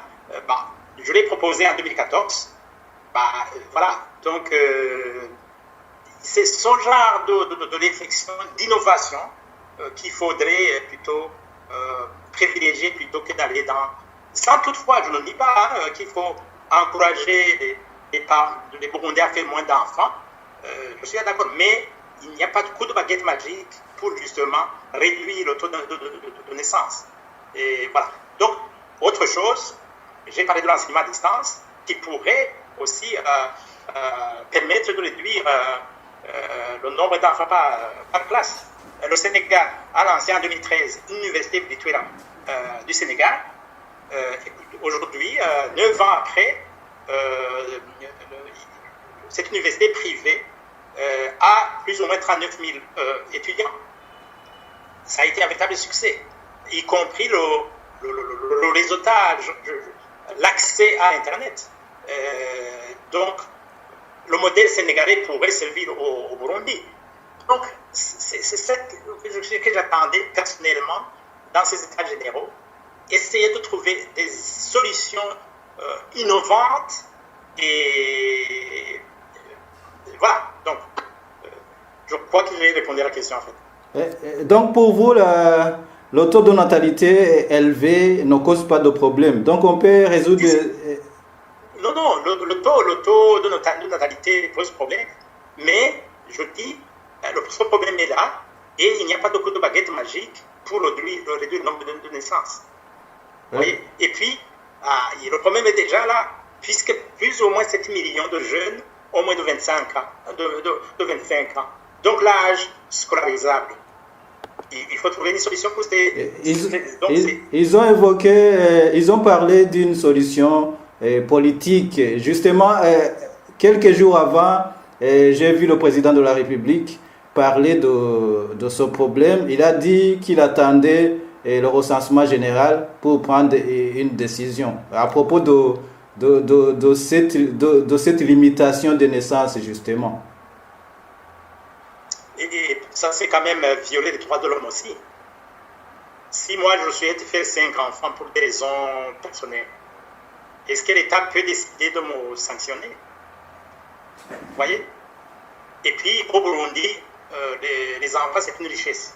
Speaker 3: je l'ai proposé en 2014. Voilà, donc c'est ce genre de réflexion, d'innovation qu'il faudrait plutôt privilégier plutôt que d'aller dans... Sans toutefois, je ne dis pas qu'il faut encourager les Burundais à faire moins d'enfants. Je suis d'accord, mais il n'y a pas de coup de baguette magique pour justement réduire le taux de naissance. Et voilà. Donc, autre chose, j'ai parlé de l'enseignement à distance, qui pourrait aussi permettre de réduire le nombre d'enfants par classe. Le Sénégal a lancé en 2013 une université virtuelle du Sénégal. Aujourd'hui, 9 ans après, cette université privée a plus ou moins 39 000 étudiants. Ça a été un véritable succès, y compris le réseautage, l'accès à Internet. Donc, le modèle sénégalais pourrait servir au Burundi. Donc, c'est ce que j'attendais personnellement dans ces états généraux. Essayer de trouver des solutions innovantes et voilà. Donc, je crois que j'ai répondu à la question en fait.
Speaker 2: Donc, pour vous, le taux de natalité élevé ne cause pas de problème. Donc, on peut résoudre...
Speaker 3: Non, le taux de natalité pose problème. Mais, je dis, ce problème est là et il n'y a pas de coup de baguette magique pour réduire le nombre de naissances. Oui. Et puis, le problème est déjà là, puisque plus ou moins 7 millions de jeunes ont moins de 25 ans. Donc, l'âge scolarisable Il faut trouver une solution pour ces...
Speaker 2: Ils ont évoqué, ils ont parlé d'une solution politique. Justement, quelques jours avant, j'ai vu le président de la République parler de ce problème. Il a dit qu'il attendait le recensement général pour prendre une décision à propos de cette limitation des naissances, justement.
Speaker 3: Et ça, c'est quand même violer les droits de l'homme aussi. Si moi, je souhaite faire 5 enfants pour des raisons personnelles, est-ce que l'État peut décider de me sanctionner? Vous voyez? Et puis, au Burundi, les enfants, c'est une richesse.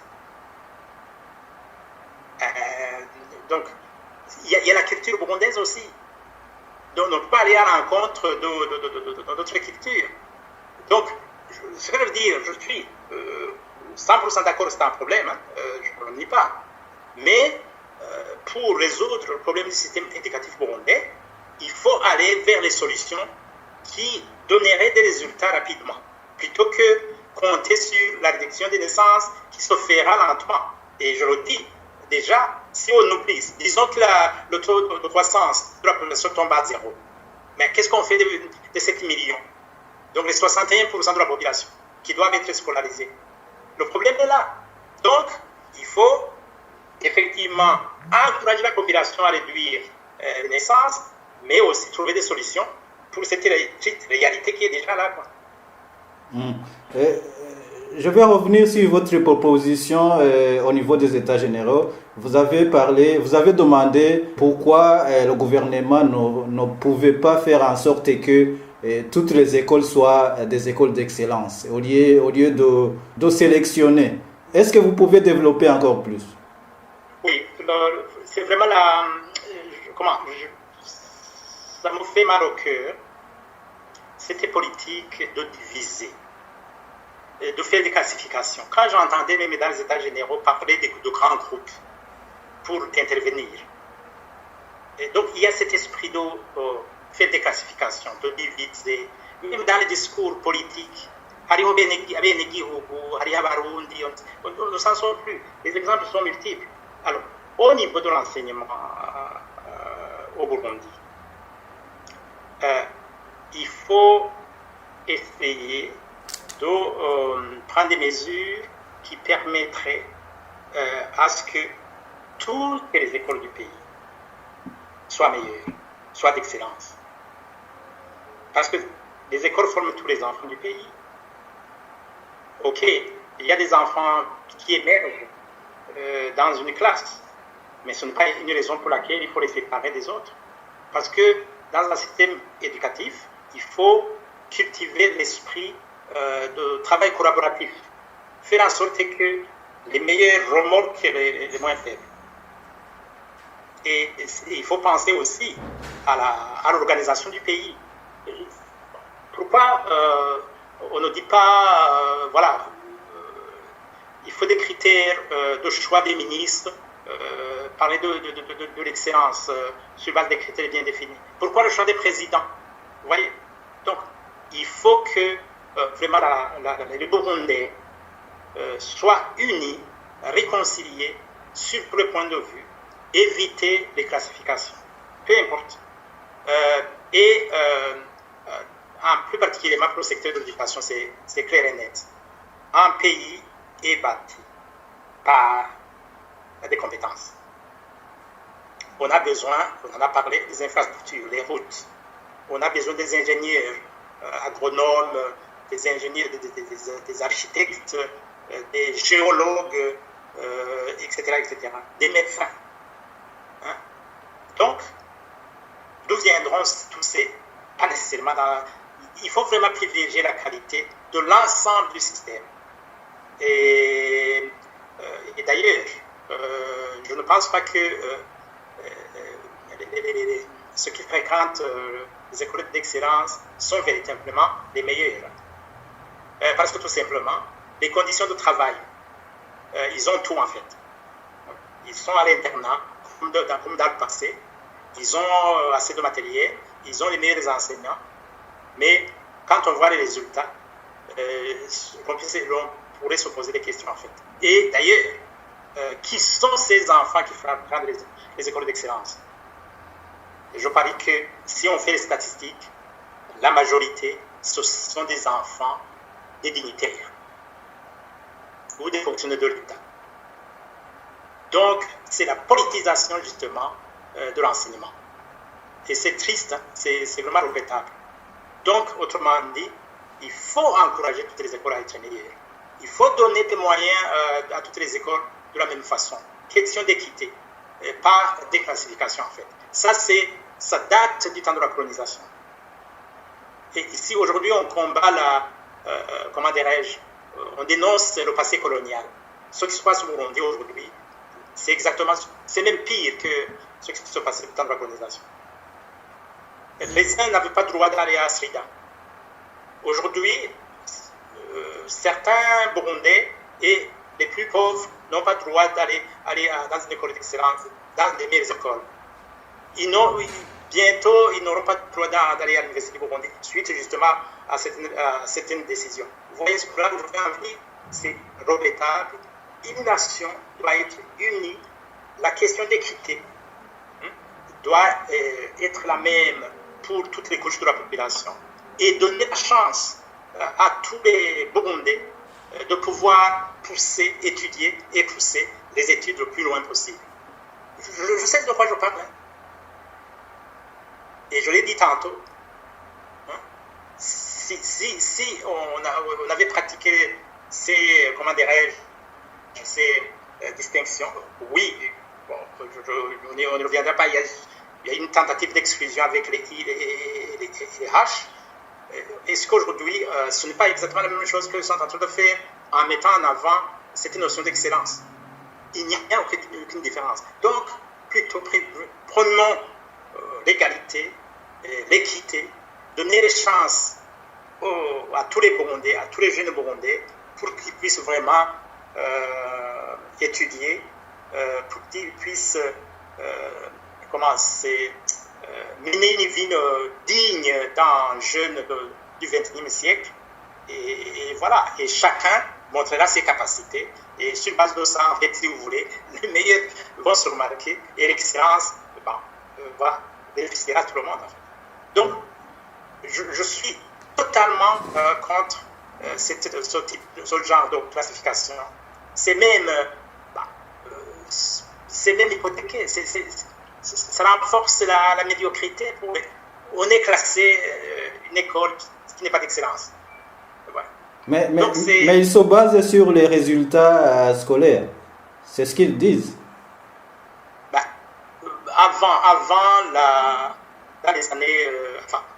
Speaker 3: Donc, il y a la culture burundaise aussi. Donc, on ne peut pas aller à l'encontre de notre culture. Donc, ce que je veux dire, je suis 100% d'accord, c'est un problème, hein, je ne le nie pas. Mais pour résoudre le problème du système éducatif burundais, il faut aller vers les solutions qui donneraient des résultats rapidement, plutôt que compter sur la réduction des naissances qui se fera lentement. Et je le dis, déjà, si on oublie, disons que le taux de croissance de la population tombe à 0, mais qu'est-ce qu'on fait de 7 millions? Donc les 61% de la population qui doivent être scolarisés. Le problème est là. Donc, il faut effectivement encourager la population à réduire les naissances, mais aussi trouver des solutions pour cette réalité qui est déjà là.
Speaker 2: Je vais revenir sur votre proposition au niveau des États généraux. Vous avez demandé pourquoi le gouvernement ne pouvait pas faire en sorte que toutes les écoles soient des écoles d'excellence, au lieu de sélectionner. Est-ce que vous pouvez développer encore plus?
Speaker 3: Oui, c'est vraiment ça me fait mal au cœur, cette politique de diviser, de faire des classifications. Quand j'entendais même dans les États généraux parler de grands groupes pour intervenir, et donc il y a cet esprit de faire des classifications, de diviser, même dans les discours politiques. On ne s'en sort plus. Les exemples sont multiples. Alors, au niveau de l'enseignement au Burundi, il faut essayer de prendre des mesures qui permettraient à ce que toutes les écoles du pays soient meilleures, soient d'excellence. Parce que les écoles forment tous les enfants du pays. Ok, il y a des enfants qui émergent dans une classe, mais ce n'est pas une raison pour laquelle il faut les séparer des autres. Parce que dans un système éducatif, il faut cultiver l'esprit de travail collaboratif, faire en sorte que les meilleurs remorquent les moins faibles. Et il faut penser aussi à l'organisation du pays. Pourquoi on ne dit pas, il faut des critères de choix des ministres, parler de l'excellence sur base des critères bien définis. Pourquoi le choix des présidents? Vous voyez? Donc, il faut que vraiment les Burundais soient unis, réconciliés sur le point de vue, éviter les classifications, peu importe. En plus particulièrement pour le secteur de l'éducation, c'est clair et net. Un pays est bâti par des compétences. On a besoin, on en a parlé, des infrastructures, les routes. On a besoin des ingénieurs, agronomes, des ingénieurs, des architectes, des géologues, etc., des médecins. Hein? Donc, d'où viendront tous ces, pas nécessairement il faut vraiment privilégier la qualité de l'ensemble du système. Et d'ailleurs, je ne pense pas que ceux qui fréquentent les écoles d'excellence sont véritablement les meilleurs. Parce que tout simplement, les conditions de travail, ils ont tout en fait. Ils sont à l'internat, comme dans le passé. Ils ont assez de matériel, ils ont les meilleurs enseignants. Mais quand on voit les résultats, on pourrait se poser des questions en fait. Et d'ailleurs, qui sont ces enfants qui feront prendre les écoles d'excellence. Et je parie que si on fait les statistiques, la majorité, ce sont des enfants des dignitaires ou des fonctionnaires de l'État. Donc, c'est la politisation, justement, de l'enseignement. Et c'est triste, hein, c'est vraiment regrettable. Donc, autrement dit, il faut encourager toutes les écoles à être meilleures. Il faut donner des moyens à toutes les écoles de la même façon. Question d'équité, pas déclassification, en fait. Ça date du temps de la colonisation. Et ici, aujourd'hui, on combat comment dirais-je, on dénonce le passé colonial. Ce qui se passe au Burundi aujourd'hui, c'est même pire que ce qui se passait au temps de la colonisation. Les uns n'avaient pas le droit d'aller à Srida. Aujourd'hui, certains Burundais et les plus pauvres n'ont pas le droit d'aller dans une école d'excellence, dans des meilleures écoles. Bientôt, ils n'auront pas le droit d'aller à l'université du Burundi, suite justement à certaines décisions. Vous voyez ce que là, aujourd'hui, en venir, c'est regrettable. Une nation doit être unie. La question d'équité doit être la même pour toutes les couches de la population et donner la chance à tous les Burundais de pouvoir étudier et pousser les études le plus loin possible. Je sais de quoi je parle. Et je l'ai dit tantôt. Si on avait pratiqué ces, comment dirais-je, ces distinctions, oui, bon, on ne reviendra pas. Il y a une tentative d'exclusion avec les I et les H. Est-ce qu'aujourd'hui, ce n'est pas exactement la même chose que sont en train de faire en mettant en avant cette notion d'excellence? Il n'y a aucune différence. Donc, plutôt prenons l'égalité, l'équité, donner les chances à tous les Burundais, à tous les jeunes Burundais, pour qu'ils puissent vraiment étudier, pour qu'ils puissent mener une vie digne d'un jeune du XXIe siècle. Et voilà, et chacun montrera ses capacités. Et sur base de ça, en fait, si vous voulez, les meilleurs vont se remarquer et l'excellence va bénéficier à tout le monde. En fait. Donc, je suis totalement contre ce genre de classification. C'est même hypothéqué. Ça renforce la médiocrité. On est classé une école qui n'est pas d'excellence. Voilà.
Speaker 2: Mais ils se basent sur les résultats scolaires. C'est ce qu'ils disent.
Speaker 3: Avant dans les années...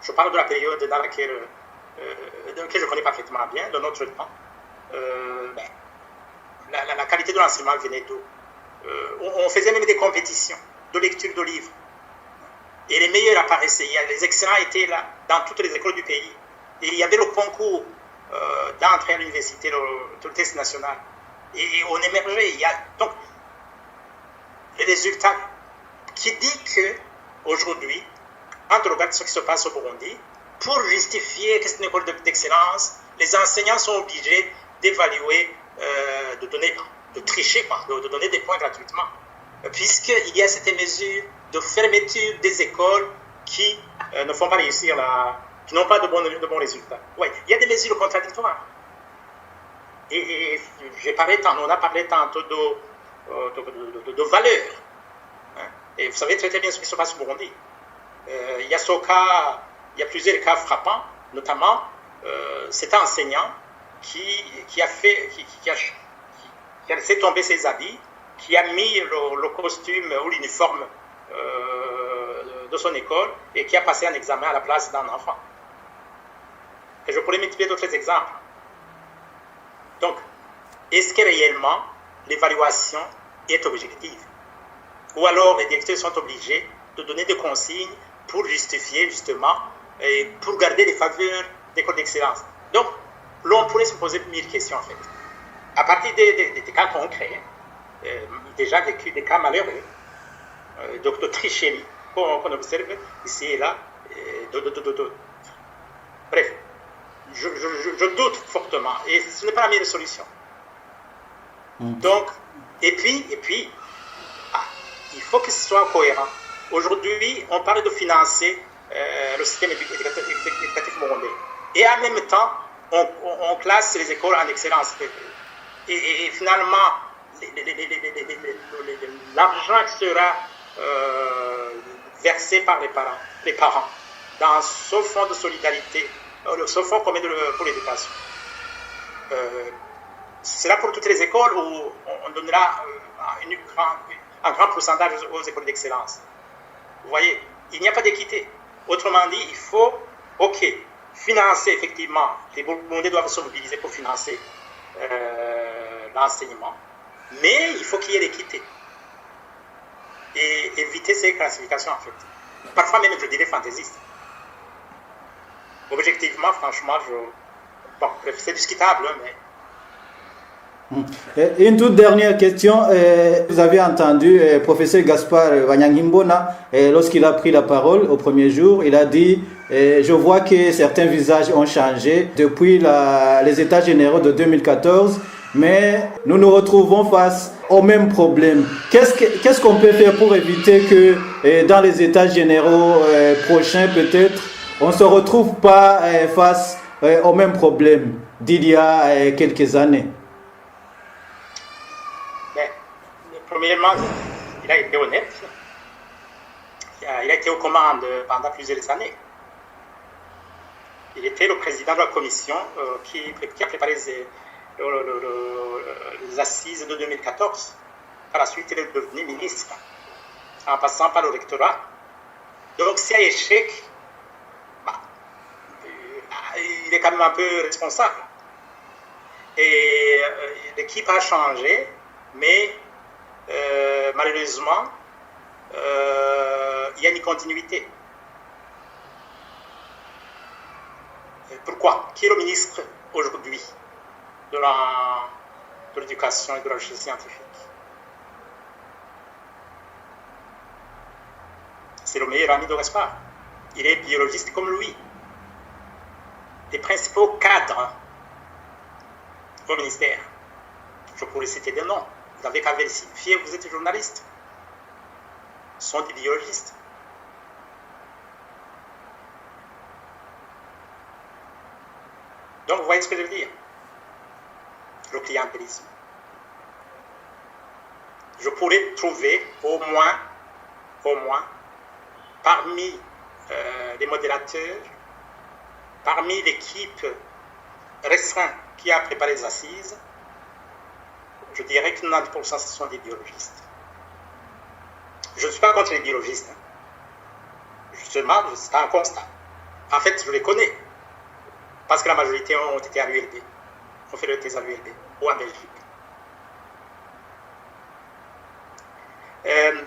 Speaker 3: je parle de la période dans laquelle je connais parfaitement bien, de notre temps. La qualité de l'enseignement venait d'où? On faisait même des compétitions de lecture de livres. Et les meilleurs apparaissaient. Les excellents étaient là, dans toutes les écoles du pays. Et il y avait le concours d'entrée à l'université, le test national. Et on émergeait. Donc, les résultats qui dit qu'aujourd'hui, quand on regarde ce qui se passe au Burundi, pour justifier que c'est une école d'excellence, les enseignants sont obligés d'évaluer, de tricher, de donner des points gratuitement. Puisqu'il y a cette mesure de fermeture des écoles qui ne font pas réussir, qui n'ont pas de bons résultats. Oui, il y a des mesures contradictoires. Et on a parlé tantôt de valeurs. Hein? Et vous savez très bien ce qui se passe au Burundi. Il y a plusieurs cas frappants, notamment cet enseignant qui a laissé tomber ses habits, qui a mis le costume ou l'uniforme de son école et qui a passé un examen à la place d'un enfant. Et je pourrais multiplier d'autres exemples. Donc, est-ce que réellement l'évaluation est objective? Ou alors les directeurs sont obligés de donner des consignes pour justifier justement et pour garder les faveurs d'écoles d'excellence? Donc, l'on pourrait se poser 1000 questions en fait. À partir des cas concrets, déjà vécu des cas malheureux, de tricherie qu'on observe ici et là. Bref, je doute fortement et ce n'est pas la meilleure solution. Donc, Et puis il faut que ce soit cohérent. Aujourd'hui, on parle de financer le système éducatif burundais. Et en même temps, on classe les écoles en excellence. Et finalement, l'argent qui sera versé par les parents dans ce fonds de solidarité, ce fonds commun pour l'éducation, sera pour toutes les écoles où on donnera un grand pourcentage aux écoles d'excellence. Vous voyez, il n'y a pas d'équité. Autrement dit, il faut, financer effectivement, les Burundais doivent se mobiliser pour financer l'enseignement, mais il faut qu'il y ait l'équité. Et éviter ces classifications, en fait. Parfois même, je dirais, fantaisistes. Objectivement, franchement, c'est discutable, mais...
Speaker 2: Une toute dernière question. Vous avez entendu professeur Gaspard Wanyangimbona, lorsqu'il a pris la parole au premier jour, il a dit je vois que certains visages ont changé depuis les États généraux de 2014, mais nous nous retrouvons face au même problème. Qu'est-ce qu'on peut faire pour éviter que dans les États généraux prochains, peut-être, on ne se retrouve pas face au même problème d'il y a quelques années?
Speaker 3: Premièrement, il a été honnête. Il a été aux commandes pendant plusieurs années. Il était le président de la commission qui a préparé les assises de 2014. Par la suite, il est devenu ministre, en passant par le rectorat. Donc, s'il y a échec, il est quand même un peu responsable. Et l'équipe a changé, mais malheureusement, il y a une continuité. Pourquoi? Qui est le ministre aujourd'hui de l'éducation et de la recherche scientifique? C'est le meilleur ami de Gaspard. Il est biologiste comme lui. Les principaux cadres au ministère, je pourrais citer des noms. Vous n'avez qu'à vérifier, vous êtes journaliste. Ce sont des biologistes. Donc, vous voyez ce que je veux dire? Le clientélisme. Je pourrais trouver au moins, parmi les modérateurs, parmi l'équipe restreinte qui a préparé les assises, je dirais que 90% ce sont des biologistes. Je ne suis pas contre les biologistes. Justement, c'est un constat. En fait, je les connais. Parce que la majorité ont été à l'ULB. On fait le thèse à l'ULB ou en Belgique.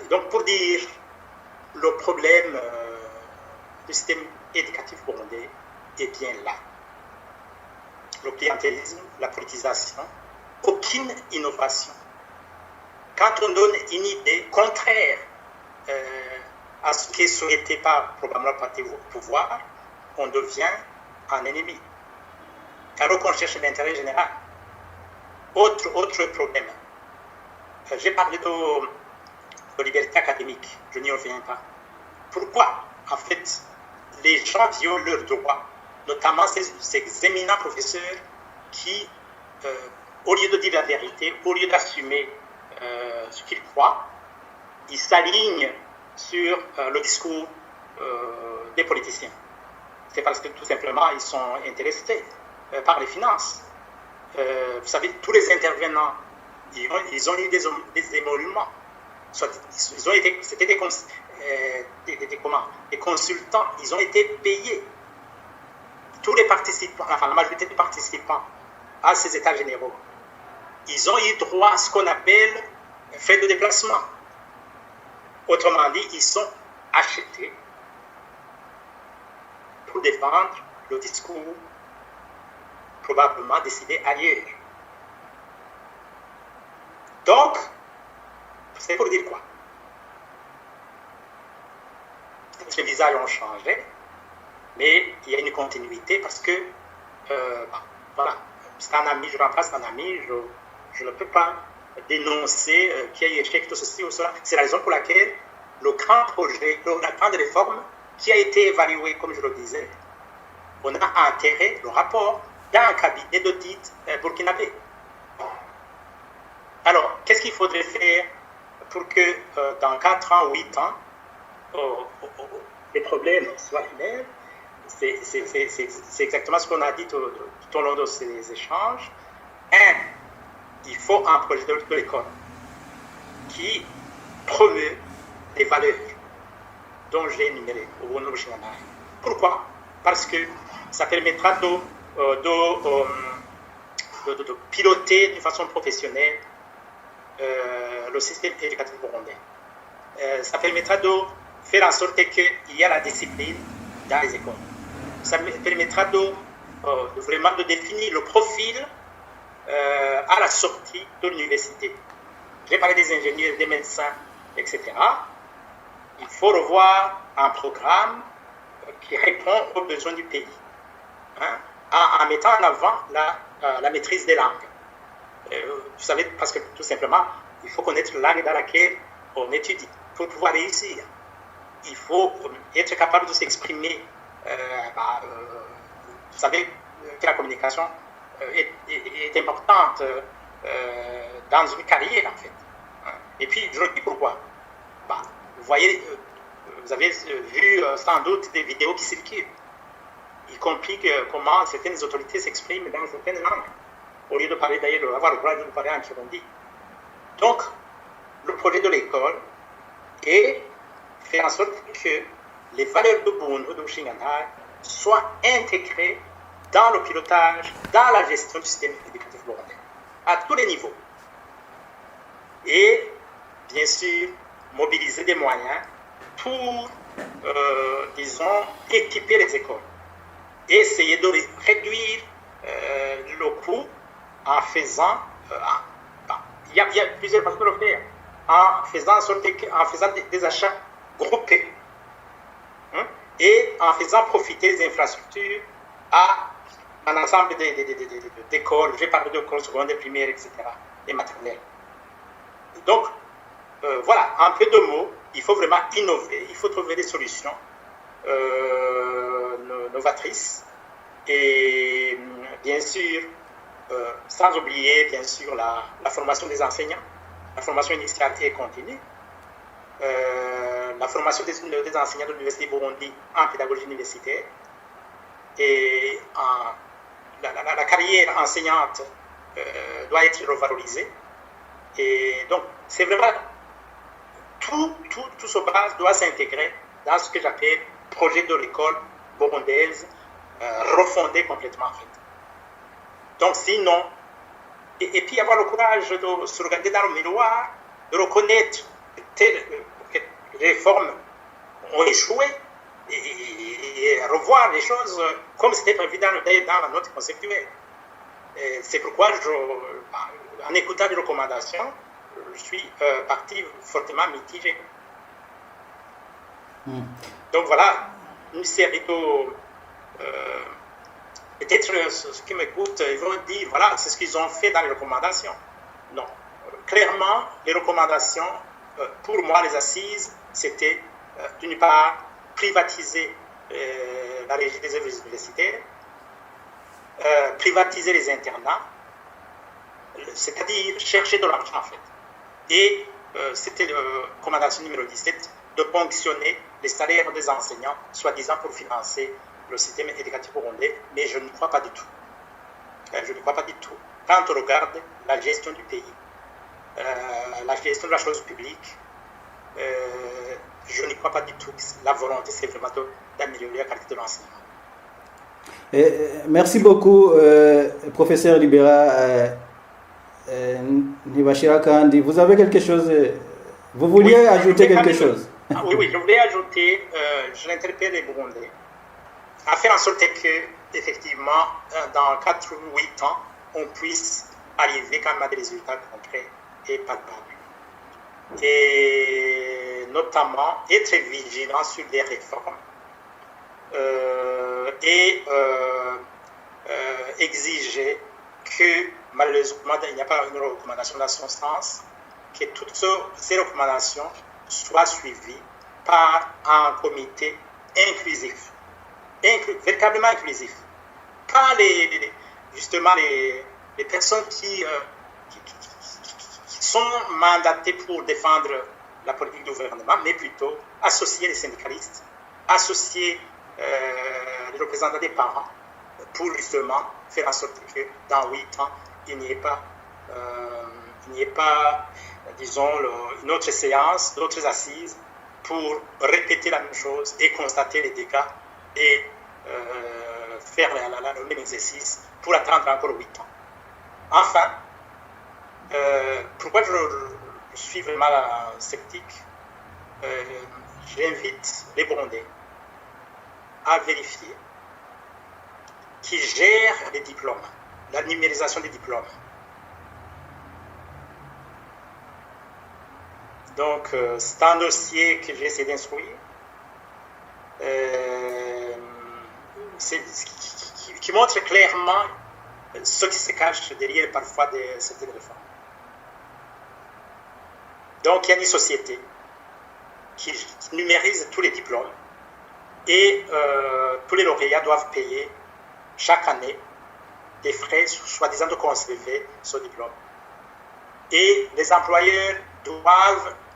Speaker 3: Donc, pour dire, le problème du système éducatif burundais est bien là. Le clientélisme, la politisation, aucune innovation. Quand on donne une idée contraire à ce qui est souhaité probablement par le pouvoir, on devient un ennemi. Alors qu'on cherche l'intérêt général. Autre problème. J'ai parlé de liberté académique. Je n'y reviens pas. Pourquoi, en fait, les gens violent leurs droits, notamment ces éminents professeurs qui, au lieu de dire la vérité, au lieu d'assumer ce qu'ils croient, ils s'alignent sur le discours des politiciens. C'est parce que tout simplement, ils sont intéressés par les finances. Vous savez, tous les intervenants, ils ont eu des émoluments. C'était des consultants, ils ont été payés. Tous les participants, enfin la majorité des participants à ces états généraux, ils ont eu droit à ce qu'on appelle frais de déplacement. Autrement dit, ils sont achetés pour défendre le discours probablement décidé ailleurs. Donc, c'est pour dire quoi? Les visages ont changé, mais il y a une continuité parce que, voilà, c'est un ami, je remplace un ami, je ne peux pas dénoncer qu'il y a eu échec, tout ceci ou cela. C'est la raison pour laquelle le grand projet, la grande réforme qui a été évaluée, comme je le disais, on a enterré le rapport dans un cabinet d'audit burkinabé. Alors, qu'est-ce qu'il faudrait faire pour que dans 4 ans ou 8 ans, les problèmes soient les mêmes? C'est exactement ce qu'on a dit tout au long de ces échanges. Il faut un projet de l'école qui promeut les valeurs dont j'ai énuméré au Burundi Bushingantahe. Pourquoi? Parce que ça permettra de piloter de façon professionnelle le système éducatif burundais. Ça permettra de faire en sorte qu'il y ait la discipline dans les écoles. Ça permettra vraiment de définir le profil à la sortie de l'université. J'ai parlé des ingénieurs, des médecins, etc. Il faut revoir un programme qui répond aux besoins du pays, en mettant en avant la maîtrise des langues. Vous savez, parce que tout simplement, il faut connaître la langue dans laquelle on étudie pour pouvoir réussir. Il faut être capable de s'exprimer. Vous savez que la communication est importante dans une carrière, en fait. Et puis, je le dis pourquoi. Vous voyez, vous avez vu sans doute des vidéos qui circulent, y compris comment certaines autorités s'expriment dans certaines langues, au lieu de parler d'ailleurs, avoir le droit de parler en kirundi. Donc, le projet de l'école est faire en sorte que les valeurs de Burundi, de Bushingantahe, soient intégrées dans le pilotage, dans la gestion du système éducatif burundais, à tous les niveaux. Et, bien sûr, mobiliser des moyens pour, disons, équiper les écoles et essayer de réduire le coût en faisant, il y a plusieurs façons de le faire, en faisant des achats groupés et en faisant profiter des infrastructures à un ensemble d'écoles, j'ai parlé d'écoles secondaires, primaires, etc., et maternelles. Donc, voilà, en peu de mots, il faut vraiment innover, il faut trouver des solutions novatrices et bien sûr, sans oublier bien sûr la formation des enseignants, la formation initiale et continue, la formation des enseignants de l'Université Burundi en pédagogie universitaire et la carrière enseignante doit être revalorisée. Et donc, c'est vraiment tout ce base doit s'intégrer dans ce que j'appelle projet de l'école burundaise refondé complètement en fait. Donc sinon, et puis avoir le courage de se regarder dans le miroir, de reconnaître que les réformes ont échoué et revoir les choses comme c'était prévu dans la note conceptuelle. C'est pourquoi, en écoutant les recommandations, je suis parti fortement mitigé. Donc voilà, une série de... peut-être ceux qui m'écoutent, ils vont dire, voilà, c'est ce qu'ils ont fait dans les recommandations. Non. Clairement, les recommandations, pour moi, les assises, c'était, d'une part, privatiser la régie des œuvres universitaires, privatiser les internats, c'est-à-dire chercher de l'argent, en fait. Et c'était la recommandation numéro 17, de ponctionner les salaires des enseignants, soi-disant pour financer le système éducatif burundais, mais je ne crois pas du tout. Je ne crois pas du tout. Quand on regarde la gestion du pays, la gestion de la chose publique, je ne crois pas du tout que la volonté, c'est vraiment d'améliorer la qualité de l'enseignement.
Speaker 2: Merci beaucoup, professeur Libera Ntibashira Kandi. Vous avez quelque chose, vous vouliez ajouter quelque chose?
Speaker 3: Oui, je voulais ajouter, je l'interpelle les Burundais, à faire en sorte que, effectivement, dans 4 ou 8 ans, on puisse arriver quand même à des résultats concrets et palpables. Et notamment, être vigilant sur les réformes et exiger que malheureusement, il n'y a pas une recommandation dans son sens, que toutes ces recommandations soient suivies par un comité inclusif, véritablement inclusif. Pas justement les personnes qui sont mandatées pour défendre la politique du gouvernement, mais plutôt associer les syndicalistes, associer les représentants des parents, pour justement faire en sorte que dans 8 ans, il n'y ait pas, disons, une autre séance, d'autres assises pour répéter la même chose et constater les dégâts et faire le même exercice pour attendre encore 8 ans. Enfin, pourquoi je suis vraiment sceptique, j'invite les Burundais à vérifier qui gèrent les diplômes, la numérisation des diplômes. Donc, c'est un dossier que j'ai essayé d'instruire, qui montre clairement ce qui se cache derrière parfois certaines réformes. Donc, il y a une société qui numérise tous les diplômes et tous les lauréats doivent payer chaque année des frais soi-disant de conserver ce diplôme. Et les employeurs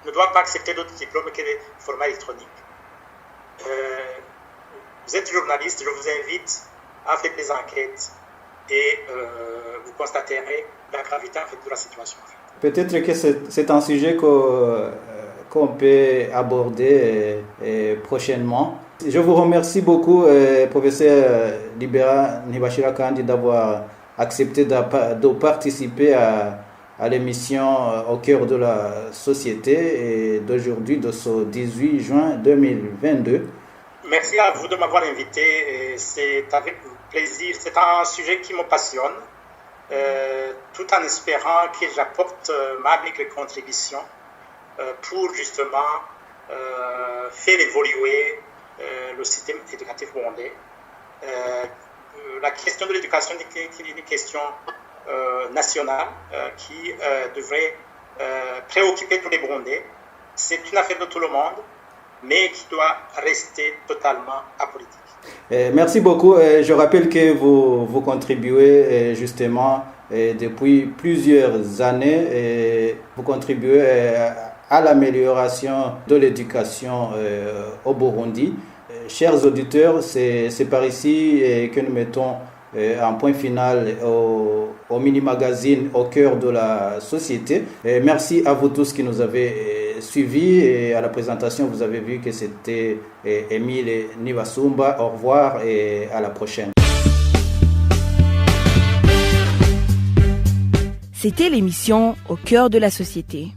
Speaker 3: ne doivent pas accepter d'autres diplômes que les formats électroniques. Vous êtes journaliste, je vous invite à faire des enquêtes et vous constaterez la gravité en fait, de la situation.
Speaker 2: Peut-être que c'est un sujet qu'on peut aborder prochainement. Je vous remercie beaucoup, professeur Libera Ntibashira Kandi, d'avoir accepté de participer à l'émission Au cœur de la société et d'aujourd'hui, de ce 18 juin 2022.
Speaker 3: Merci à vous de m'avoir invité. C'est avec plaisir. C'est un sujet qui me passionne, tout en espérant que j'apporte ma contribution pour justement faire évoluer le système éducatif burundais. La question de l'éducation est une question nationale qui devrait préoccuper tous les Burundais. C'est une affaire de tout le monde, mais qui doit rester totalement apolitique.
Speaker 2: Merci beaucoup. Je rappelle que vous contribuez justement depuis plusieurs années. Vous contribuez à l'amélioration de l'éducation au Burundi. Chers auditeurs, c'est par ici que nous mettons un point final au mini-magazine Au cœur de la société. Merci à vous tous qui nous avez suivis. Et à la présentation, vous avez vu que c'était Émile Nibasumba. Au revoir et à la prochaine.
Speaker 1: C'était l'émission Au cœur de la société.